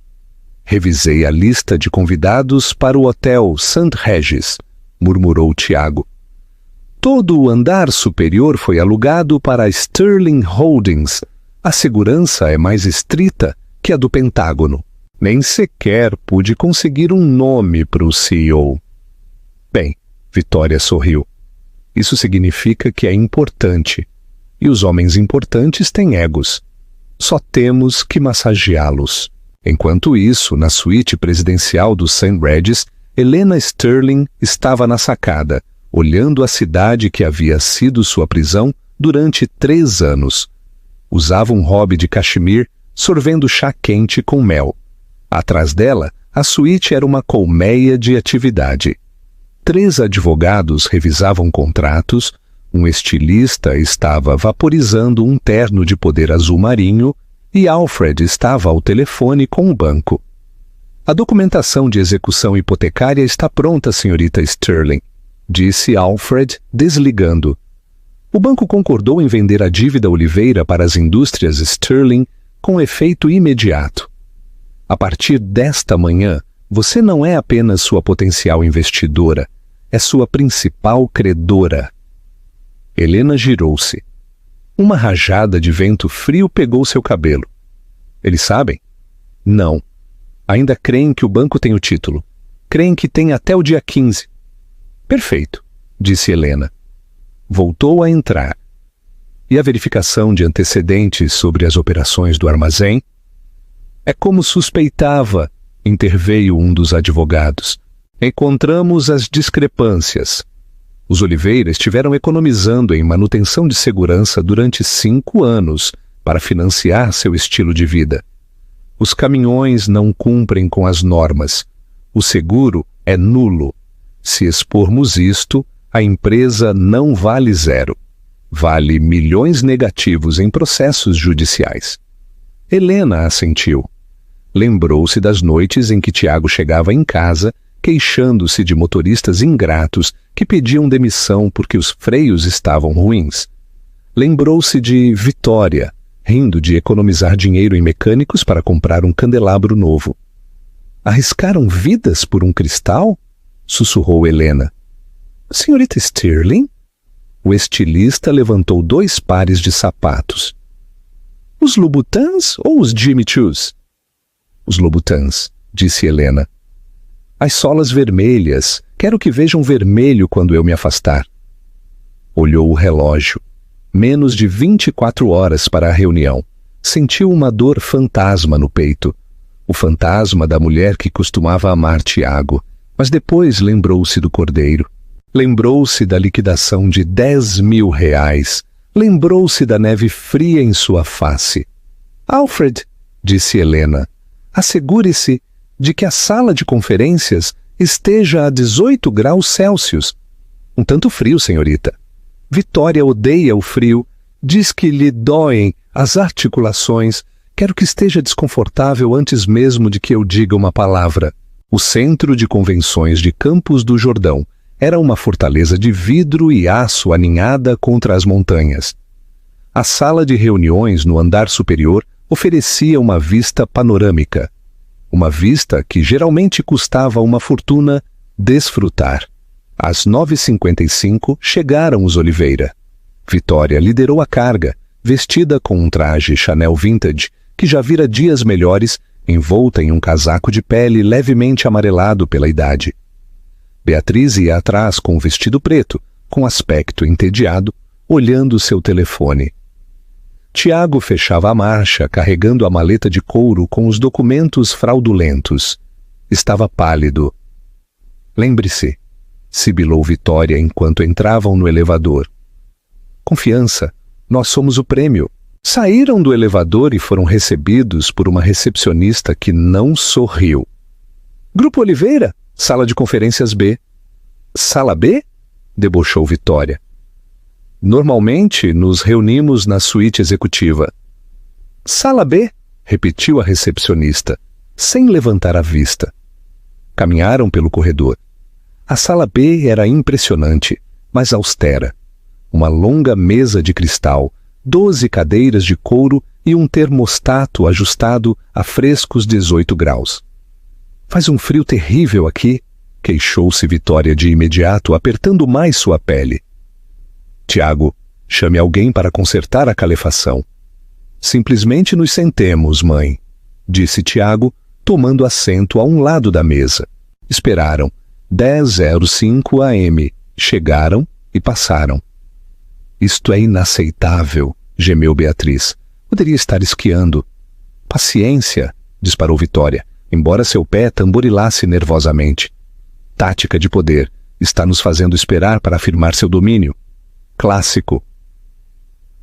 Revisei a lista de convidados para o hotel St. Regis, murmurou Tiago. Todo o andar superior foi alugado para a Sterling Holdings. A segurança é mais estrita que a do Pentágono. Nem sequer pude conseguir um nome para o CEO. Bem, Vitória sorriu. Isso significa que é importante. E os homens importantes têm egos. Só temos que massageá-los. Enquanto isso, na suíte presidencial do St. Regis, Helena Sterling estava na sacada, olhando a cidade que havia sido sua prisão durante 3 anos. Usava um hobby de cachemir, sorvendo chá quente com mel. Atrás dela, a suíte era uma colmeia de atividade. 3 advogados revisavam contratos, um estilista estava vaporizando um terno de poder azul marinho e Alfred estava ao telefone com o banco. A documentação de execução hipotecária está pronta, senhorita Sterling, disse Alfred, desligando. O banco concordou em vender a dívida Oliveira para as indústrias Sterling com efeito imediato. A partir desta manhã, você não é apenas sua potencial investidora, é sua principal credora. Helena girou-se. Uma rajada de vento frio pegou seu cabelo. Eles sabem? Não. Ainda creem que o banco tem o título. Creem que tem até o dia 15. Perfeito, disse Helena. Voltou a entrar. E a verificação de antecedentes sobre as operações do armazém? É como suspeitava, interveio um dos advogados. Encontramos as discrepâncias. Os Oliveira estiveram economizando em manutenção de segurança durante 5 anos para financiar seu estilo de vida. Os caminhões não cumprem com as normas. O seguro é nulo. Se expormos isto, a empresa não vale 0. Vale milhões negativos em processos judiciais. Helena assentiu. Lembrou-se das noites em que Tiago chegava em casa, queixando-se de motoristas ingratos que pediam demissão porque os freios estavam ruins. Lembrou-se de Vitória, rindo de economizar dinheiro em mecânicos para comprar um candelabro novo. Arriscaram vidas por um cristal? Sussurrou Helena. Senhorita Sterling? O estilista levantou 2 pares de sapatos. Os Louboutins ou os Jimmy Choos? Os Louboutins, disse Helena. As solas vermelhas. Quero que vejam vermelho quando eu me afastar. Olhou o relógio. Menos de 24 horas para a reunião. Sentiu uma dor fantasma no peito. O fantasma da mulher que costumava amar Tiago. Mas depois lembrou-se do cordeiro. Lembrou-se da liquidação de R$10.000. Lembrou-se da neve fria em sua face. Alfred, disse Helena, assegure-se de que a sala de conferências esteja a 18 graus Celsius. Um tanto frio, senhorita. Vitória odeia o frio, diz que lhe doem as articulações. Quero que esteja desconfortável antes mesmo de que eu diga uma palavra. O centro de convenções de Campos do Jordão era uma fortaleza de vidro e aço aninhada contra as montanhas. A sala de reuniões no andar superior oferecia uma vista panorâmica. Uma vista que geralmente custava uma fortuna desfrutar. Às 9h55 chegaram os Oliveira. Vitória liderou a carga, vestida com um traje Chanel vintage que já vira dias melhores, envolta em um casaco de pele levemente amarelado pela idade. Beatriz ia atrás com um vestido preto, com aspecto entediado, olhando seu telefone. Tiago fechava a marcha, carregando a maleta de couro com os documentos fraudulentos. Estava pálido. Lembre-se, sibilou Vitória enquanto entravam no elevador. Confiança, nós somos o prêmio. Saíram do elevador e foram recebidos por uma recepcionista que não sorriu. Grupo Oliveira, sala de conferências B. Sala B? Debochou Vitória. Normalmente nos reunimos na suíte executiva. Sala B, repetiu a recepcionista, sem levantar a vista. Caminharam pelo corredor. A sala B era impressionante, mas austera. Uma longa mesa de cristal, 12 cadeiras de couro e um termostato ajustado a frescos 18 graus. Faz um frio terrível aqui, queixou-se Vitória de imediato, apertando mais sua pele. Tiago, chame alguém para consertar a calefação. Simplesmente nos sentemos, mãe, disse Tiago, tomando assento a um lado da mesa. Esperaram. 10h05 AM. Chegaram e passaram. Isto é inaceitável, gemeu Beatriz. Poderia estar esquiando. Paciência, disparou Vitória, embora seu pé tamborilasse nervosamente. Tática de poder. Está nos fazendo esperar para afirmar seu domínio. Clássico.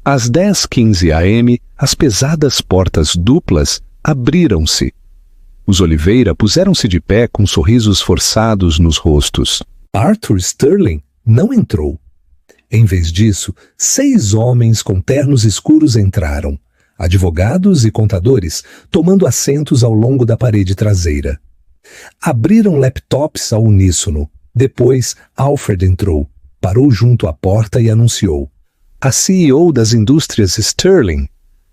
Às 10h15 AM, as pesadas portas duplas abriram-se. Os Oliveira puseram-se de pé com sorrisos forçados nos rostos. Arthur Sterling não entrou. Em vez disso, 6 homens com ternos escuros entraram. advogados e contadores, tomando assentos ao longo da parede traseira. Abriram laptops ao uníssono. Depois, Alfred entrou, parou junto à porta e anunciou: a CEO das indústrias Sterling.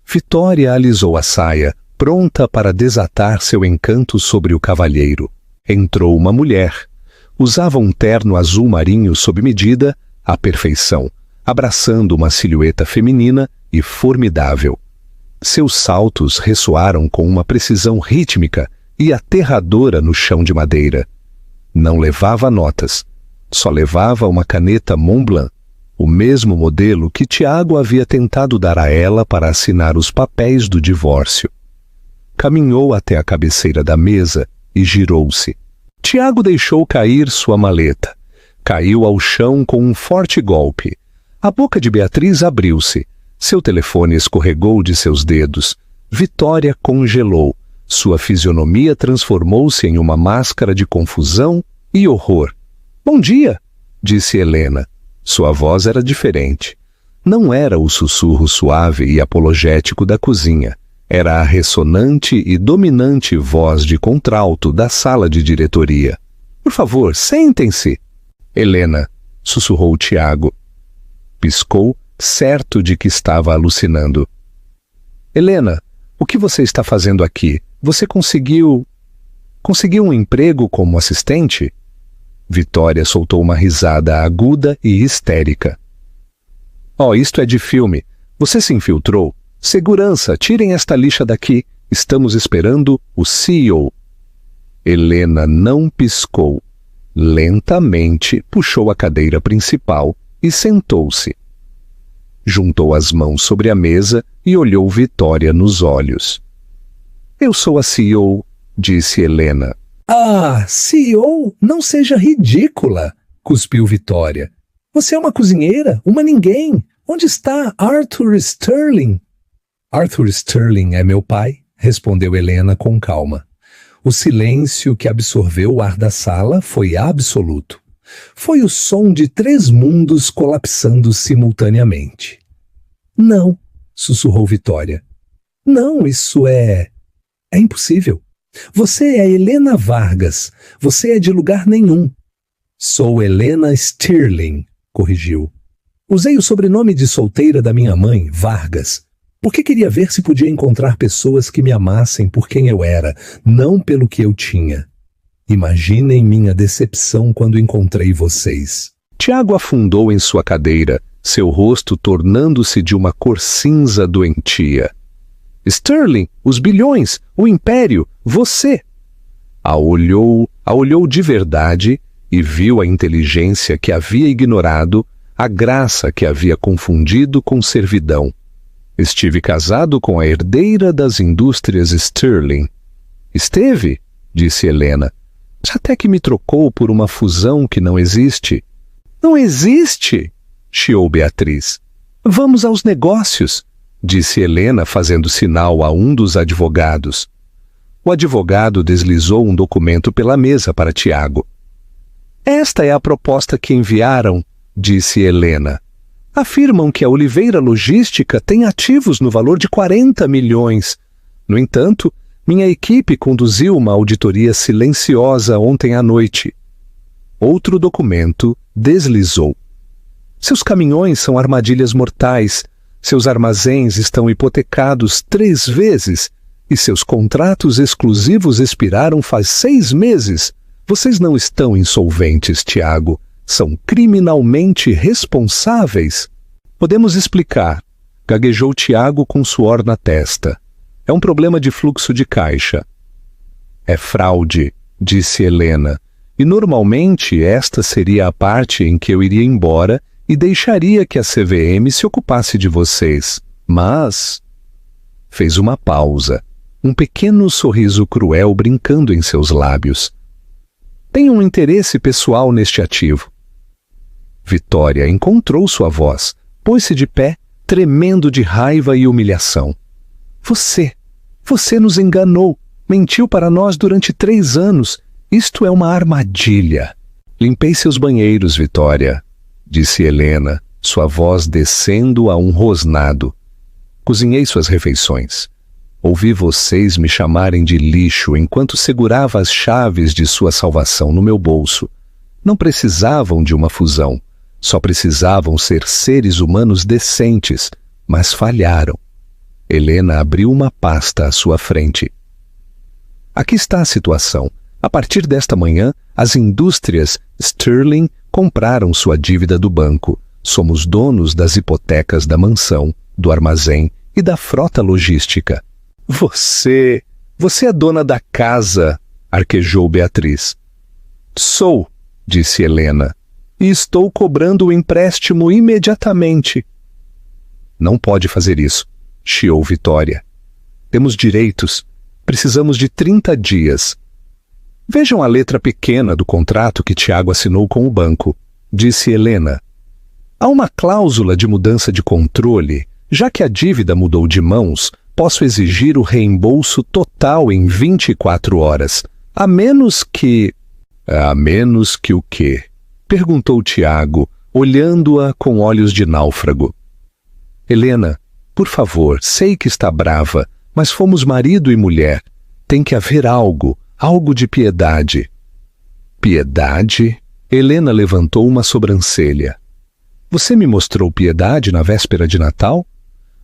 Vitória alisou a saia, pronta para desatar seu encanto sobre o cavalheiro. Entrou uma mulher. Usava um terno azul marinho sob medida, à perfeição, abraçando uma silhueta feminina e formidável. Seus saltos ressoaram com uma precisão rítmica e aterradora no chão de madeira. Não levava notas, só levava uma caneta Montblanc, o mesmo modelo que Tiago havia tentado dar a ela para assinar os papéis do divórcio. Caminhou até a cabeceira da mesa e girou-se. Tiago deixou cair sua maleta. Caiu ao chão com um forte golpe. A boca de Beatriz abriu-se. Seu telefone escorregou de seus dedos. Vitória congelou. Sua fisionomia transformou-se em uma máscara de confusão e horror. Bom dia, disse Helena. Sua voz era diferente. Não era o sussurro suave e apologético da cozinha. Era a ressonante e dominante voz de contralto da sala de diretoria. Por favor, sentem-se. Helena, sussurrou Tiago. Piscou, certo de que estava alucinando. Helena, o que você está fazendo aqui? Você conseguiu um emprego como assistente? Vitória soltou uma risada aguda e histérica. Oh, isto é de filme. Você se infiltrou? Segurança, tirem esta lixa daqui. Estamos esperando o CEO. Helena não piscou. Lentamente puxou a cadeira principal e sentou-se. Juntou as mãos sobre a mesa e olhou Vitória nos olhos. Eu sou a CEO, disse Helena. Ah, CEO? Não seja ridícula, cuspiu Vitória. Você é uma cozinheira, uma ninguém. Onde está Arthur Sterling? Arthur Sterling é meu pai, respondeu Helena com calma. O silêncio que absorveu o ar da sala foi absoluto. Foi o som de 3 mundos colapsando simultaneamente. Não, sussurrou Vitória. Não, isso é impossível. Você é Helena Vargas. Você é de lugar nenhum. Sou Helena Sterling, corrigiu. Usei o sobrenome de solteira da minha mãe, Vargas, porque queria ver se podia encontrar pessoas que me amassem por quem eu era, não pelo que eu tinha. Imaginem minha decepção quando encontrei vocês. Tiago afundou em sua cadeira, seu rosto tornando-se de uma cor cinza doentia. Sterling, os bilhões, o império, você! A olhou de verdade e viu a inteligência que havia ignorado, a graça que havia confundido com servidão. Estive casado com a herdeira das indústrias Sterling. Esteve, disse Helena. Até que me trocou por uma fusão que não existe. Não existe, chiou Beatriz. Vamos aos negócios, disse Helena fazendo sinal a um dos advogados. O advogado deslizou um documento pela mesa para Tiago. Esta é a proposta que enviaram, disse Helena. Afirmam que a Oliveira Logística tem ativos no valor de 40 milhões. No entanto, minha equipe conduziu uma auditoria silenciosa ontem à noite. Outro documento deslizou. Seus caminhões são armadilhas mortais, seus armazéns estão hipotecados 3 vezes e seus contratos exclusivos expiraram faz 6 meses. Vocês não estão insolventes, Tiago. São criminalmente responsáveis. Podemos explicar, gaguejou Tiago com suor na testa. É um problema de fluxo de caixa. É fraude, disse Helena, e normalmente esta seria a parte em que eu iria embora e deixaria que a CVM se ocupasse de vocês. Mas... Fez uma pausa, um pequeno sorriso cruel brincando em seus lábios. Tenho um interesse pessoal neste ativo. Vitória encontrou sua voz, pôs-se de pé, tremendo de raiva e humilhação. Você nos enganou, mentiu para nós durante 3 anos. Isto é uma armadilha. Limpei seus banheiros, Vitória, disse Helena, sua voz descendo a um rosnado. Cozinhei suas refeições. Ouvi vocês me chamarem de lixo enquanto segurava as chaves de sua salvação no meu bolso. Não precisavam de uma fusão. Só precisavam ser seres humanos decentes, mas falharam. Helena abriu uma pasta à sua frente. Aqui está a situação. A partir desta manhã, as indústrias Sterling compraram sua dívida do banco. Somos donos das hipotecas da mansão, do armazém e da frota logística. Você é dona da casa, arquejou Beatriz. Sou, disse Helena, e estou cobrando o empréstimo imediatamente. Não pode fazer isso, chiou Vitória. Temos direitos. Precisamos de 30 dias. Vejam a letra pequena do contrato que Tiago assinou com o banco, disse Helena. Há uma cláusula de mudança de controle. Já que a dívida mudou de mãos, posso exigir o reembolso total em 24 horas, a menos que... A menos que o quê? Perguntou Tiago, olhando-a com olhos de náufrago. Helena, por favor, sei que está brava, mas fomos marido e mulher. Tem que haver algo de piedade. Piedade? Helena levantou uma sobrancelha. Você me mostrou piedade na véspera de Natal?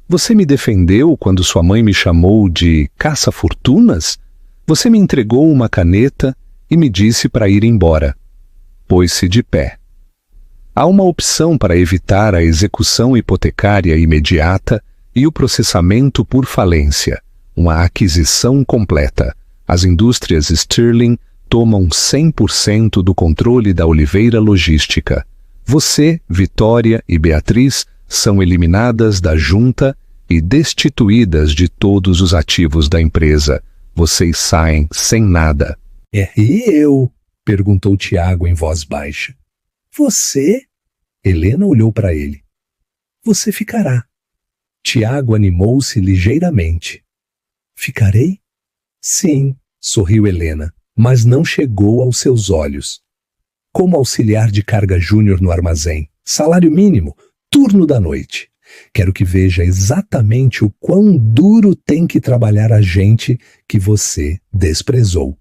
Você me defendeu quando sua mãe me chamou de caça-fortunas? Você me entregou uma caneta e me disse para ir embora. Pôs-se de pé. Há uma opção para evitar a execução hipotecária imediata e o processamento por falência, uma aquisição completa. As indústrias Sterling tomam 100% do controle da Oliveira Logística. Você, Vitória e Beatriz são eliminadas da junta e destituídas de todos os ativos da empresa. Vocês saem sem nada. E eu? Perguntou Tiago em voz baixa. Você? Helena olhou para ele. Você ficará. Tiago animou-se ligeiramente. Ficarei? Sim, sorriu Helena, mas não chegou aos seus olhos. Como auxiliar de carga júnior no armazém, salário mínimo, turno da noite. Quero que veja exatamente o quão duro tem que trabalhar a gente que você desprezou.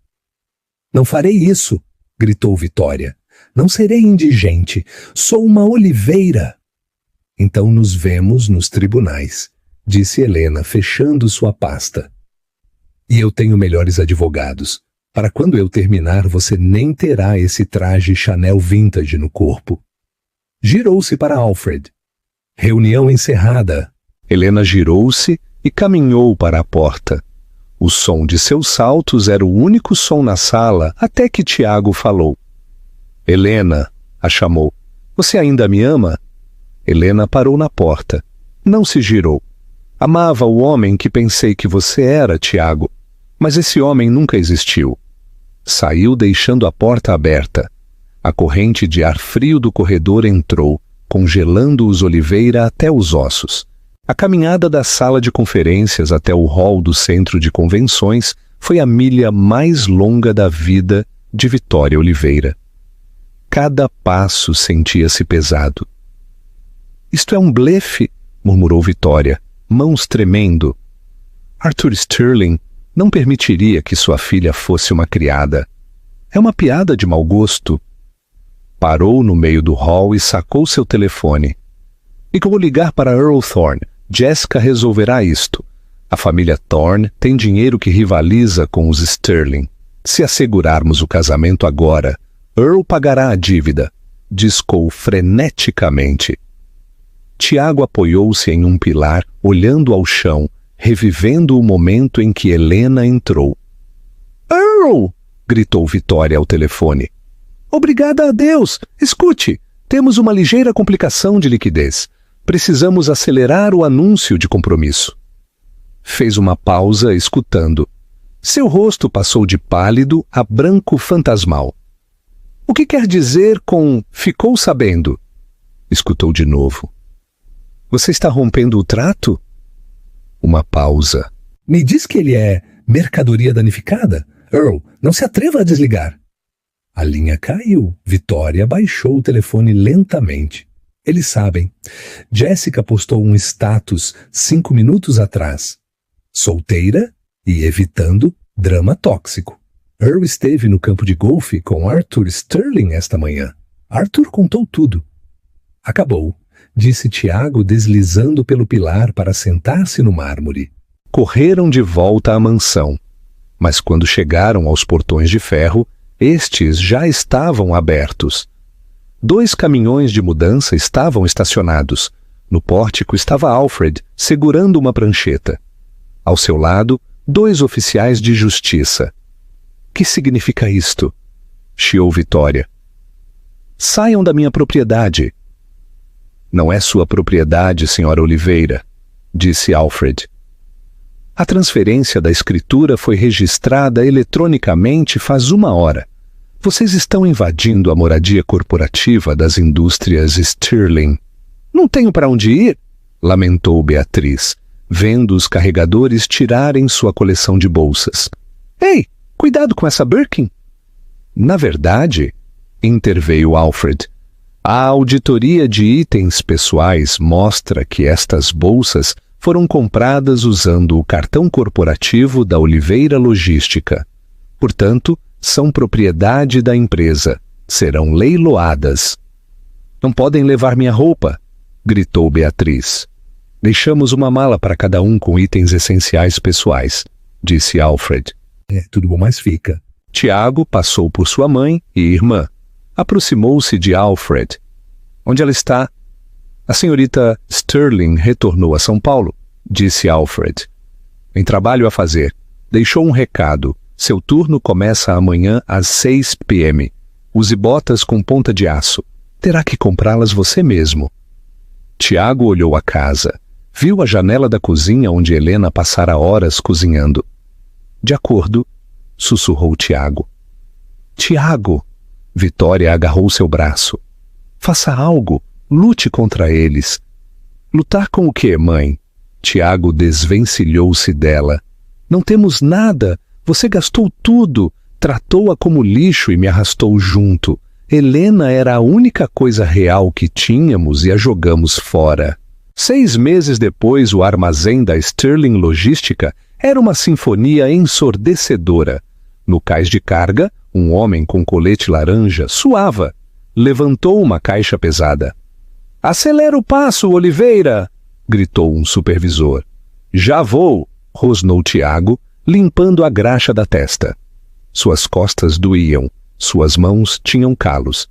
Não farei isso, gritou Vitória. Não serei indigente, sou uma oliveira. Então nos vemos nos tribunais, disse Helena, fechando sua pasta. E eu tenho melhores advogados. Para quando eu terminar, você nem terá esse traje Chanel vintage no corpo. Girou-se para Alfred. Reunião encerrada. Helena girou-se e caminhou para a porta. O som de seus saltos era o único som na sala até que Tiago falou. Helena, a chamou. Você ainda me ama? Helena parou na porta. Não se girou. Amava o homem que pensei que você era, Tiago. Mas esse homem nunca existiu. Saiu deixando a porta aberta. A corrente de ar frio do corredor entrou, congelando os Oliveira até os ossos. A caminhada da sala de conferências até o hall do centro de convenções foi a milha mais longa da vida de Vitória Oliveira. Cada passo sentia-se pesado. Isto é um blefe, murmurou Vitória, mãos tremendo. Arthur Sterling não permitiria que sua filha fosse uma criada. É uma piada de mau gosto. Parou no meio do hall e sacou seu telefone. E que vou ligar para Earl Thorne. Jessica resolverá isto. A família Thorne tem dinheiro que rivaliza com os Sterling. Se assegurarmos o casamento agora, Earl pagará a dívida. Discou freneticamente. Tiago apoiou-se em um pilar, olhando ao chão, revivendo o momento em que Helena entrou. Earl! Gritou Vitória ao telefone. Obrigada a Deus! Escute, temos uma ligeira complicação de liquidez. Precisamos acelerar o anúncio de compromisso. Fez uma pausa, escutando. Seu rosto passou de pálido a branco fantasmal. O que quer dizer com ficou sabendo? Escutou de novo. Você está rompendo o trato? Uma pausa. Me diz que ele é mercadoria danificada? Earl, não se atreva a desligar. A linha caiu. Vitória baixou o telefone lentamente. Eles sabem. Jessica postou um status 5 minutos atrás. Solteira e evitando drama tóxico. Earl esteve no campo de golfe com Arthur Sterling esta manhã. Arthur contou tudo. Acabou, disse Tiago deslizando pelo pilar para sentar-se no mármore. Correram de volta à mansão. Mas quando chegaram aos portões de ferro, estes já estavam abertos. 2 caminhões de mudança estavam estacionados. No pórtico estava Alfred, segurando uma prancheta. Ao seu lado, 2 oficiais de justiça. Que significa isto? Chiou Vitória. Saiam da minha propriedade. Não é sua propriedade, Sra. Oliveira, disse Alfred. A transferência da escritura foi registrada eletronicamente faz 1 hora. Vocês estão invadindo a moradia corporativa das indústrias Sterling. Não tenho para onde ir, lamentou Beatriz, vendo os carregadores tirarem sua coleção de bolsas. Ei, cuidado com essa Birkin. Na verdade, interveio Alfred, a auditoria de itens pessoais mostra que estas bolsas foram compradas usando o cartão corporativo da Oliveira Logística. Portanto, são propriedade da empresa. Serão leiloadas. Não podem levar minha roupa, gritou Beatriz. Deixamos uma mala para cada um com itens essenciais pessoais, disse Alfred. Tudo bom, mas fica. Tiago passou por sua mãe e irmã. Aproximou-se de Alfred. Onde ela está? A senhorita Sterling retornou a São Paulo, disse Alfred. Tem trabalho a fazer. Deixou um recado. Seu turno começa amanhã às 6 p.m. Use botas com ponta de aço. Terá que comprá-las você mesmo. Tiago olhou a casa. Viu a janela da cozinha onde Helena passara horas cozinhando. De acordo, sussurrou Tiago. Tiago! Vitória agarrou seu braço. Faça algo. Lute contra eles. Lutar com o quê, mãe? Tiago desvencilhou-se dela. Não temos nada. Você gastou tudo. Tratou-a como lixo e me arrastou junto. Helena era a única coisa real que tínhamos e a jogamos fora. 6 meses depois, o armazém da Sterling Logística era uma sinfonia ensurdecedora. No cais de carga, um homem com colete laranja suava. Levantou uma caixa pesada. Acelera o passo, Oliveira! Gritou um supervisor. Já vou! Rosnou Tiago, limpando a graxa da testa. Suas costas doíam, suas mãos tinham calos.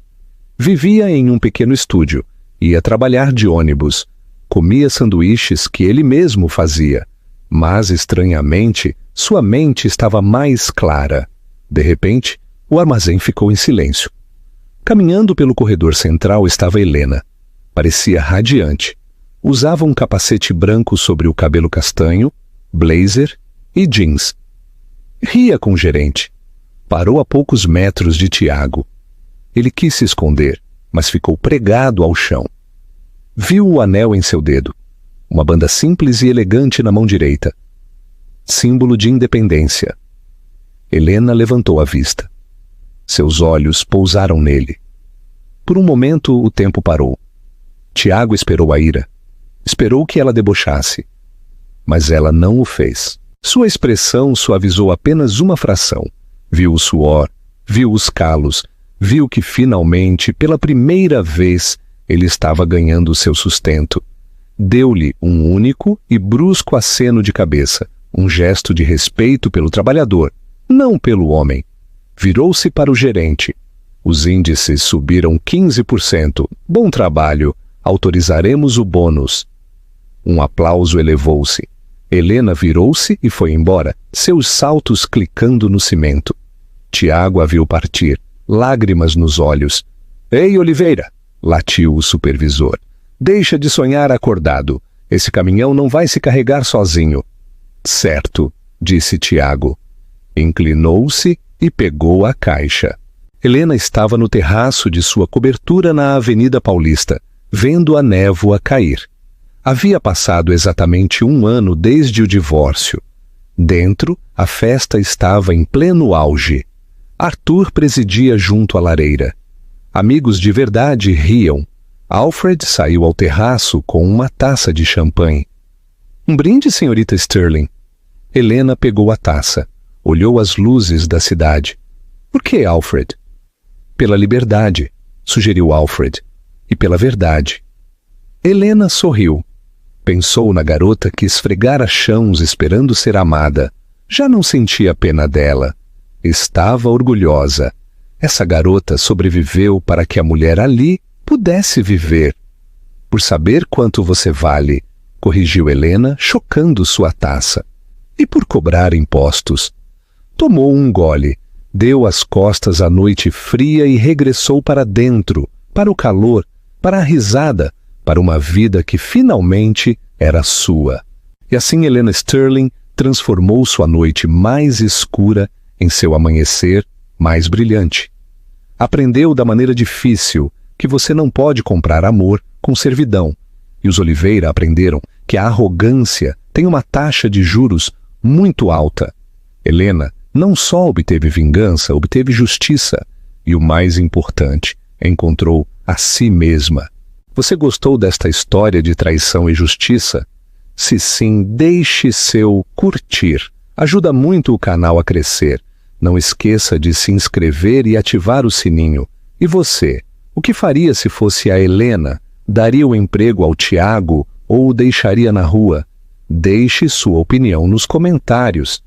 Vivia em um pequeno estúdio, ia trabalhar de ônibus, comia sanduíches que ele mesmo fazia, mas, estranhamente, sua mente estava mais clara. De repente, o armazém ficou em silêncio. Caminhando pelo corredor central estava Helena. Parecia radiante. Usava um capacete branco sobre o cabelo castanho, blazer e jeans. Ria com o gerente. Parou a poucos metros de Tiago. Ele quis se esconder, mas ficou pregado ao chão. Viu o anel em seu dedo. Uma banda simples e elegante na mão direita. Símbolo de independência. Helena levantou a vista. Seus olhos pousaram nele. Por um momento, o tempo parou. Tiago esperou a ira. Esperou que ela debochasse. Mas ela não o fez. Sua expressão suavizou apenas uma fração. Viu o suor, viu os calos, viu que finalmente, pela primeira vez, ele estava ganhando seu sustento. Deu-lhe um único e brusco aceno de cabeça, um gesto de respeito pelo trabalhador, não pelo homem. Virou-se para o gerente. Os índices subiram 15%. Bom trabalho. Autorizaremos o bônus. Um aplauso elevou-se. Helena virou-se e foi embora, seus saltos clicando no cimento. Tiago a viu partir, lágrimas nos olhos. Ei, Oliveira! Latiu o supervisor. Deixa de sonhar acordado. Esse caminhão não vai se carregar sozinho. Certo, disse Tiago. Inclinou-se e pegou a caixa. Helena estava no terraço de sua cobertura na Avenida Paulista, vendo a névoa cair. Havia passado exatamente 1 ano desde o divórcio. Dentro, a festa estava em pleno auge. Arthur presidia junto à lareira. Amigos de verdade riam. Alfred saiu ao terraço com uma taça de champanhe. Um brinde, senhorita Sterling. Helena pegou a taça, olhou as luzes da cidade. Por que, Alfred? Pela liberdade, sugeriu Alfred, e pela verdade. Helena sorriu. Pensou na garota que esfregara chãos esperando ser amada. Já não sentia pena dela. Estava orgulhosa. Essa garota sobreviveu para que a mulher ali pudesse viver. Por saber quanto você vale, corrigiu Helena, chocando sua taça. E por cobrar impostos. Tomou um gole, deu as costas à noite fria e regressou para dentro, para o calor, para a risada, para uma vida que finalmente era sua. E assim Helena Sterling transformou sua noite mais escura em seu amanhecer mais brilhante. Aprendeu da maneira difícil que você não pode comprar amor com servidão, e os Oliveira aprenderam que a arrogância tem uma taxa de juros muito alta. Helena não só obteve vingança, obteve justiça, e o mais importante, encontrou a si mesma. Você gostou desta história de traição e justiça? Se sim, deixe seu curtir. Ajuda muito o canal a crescer. Não esqueça de se inscrever e ativar o sininho. E você? O que faria se fosse a Helena? Daria o emprego ao Tiago ou o deixaria na rua? Deixe sua opinião nos comentários.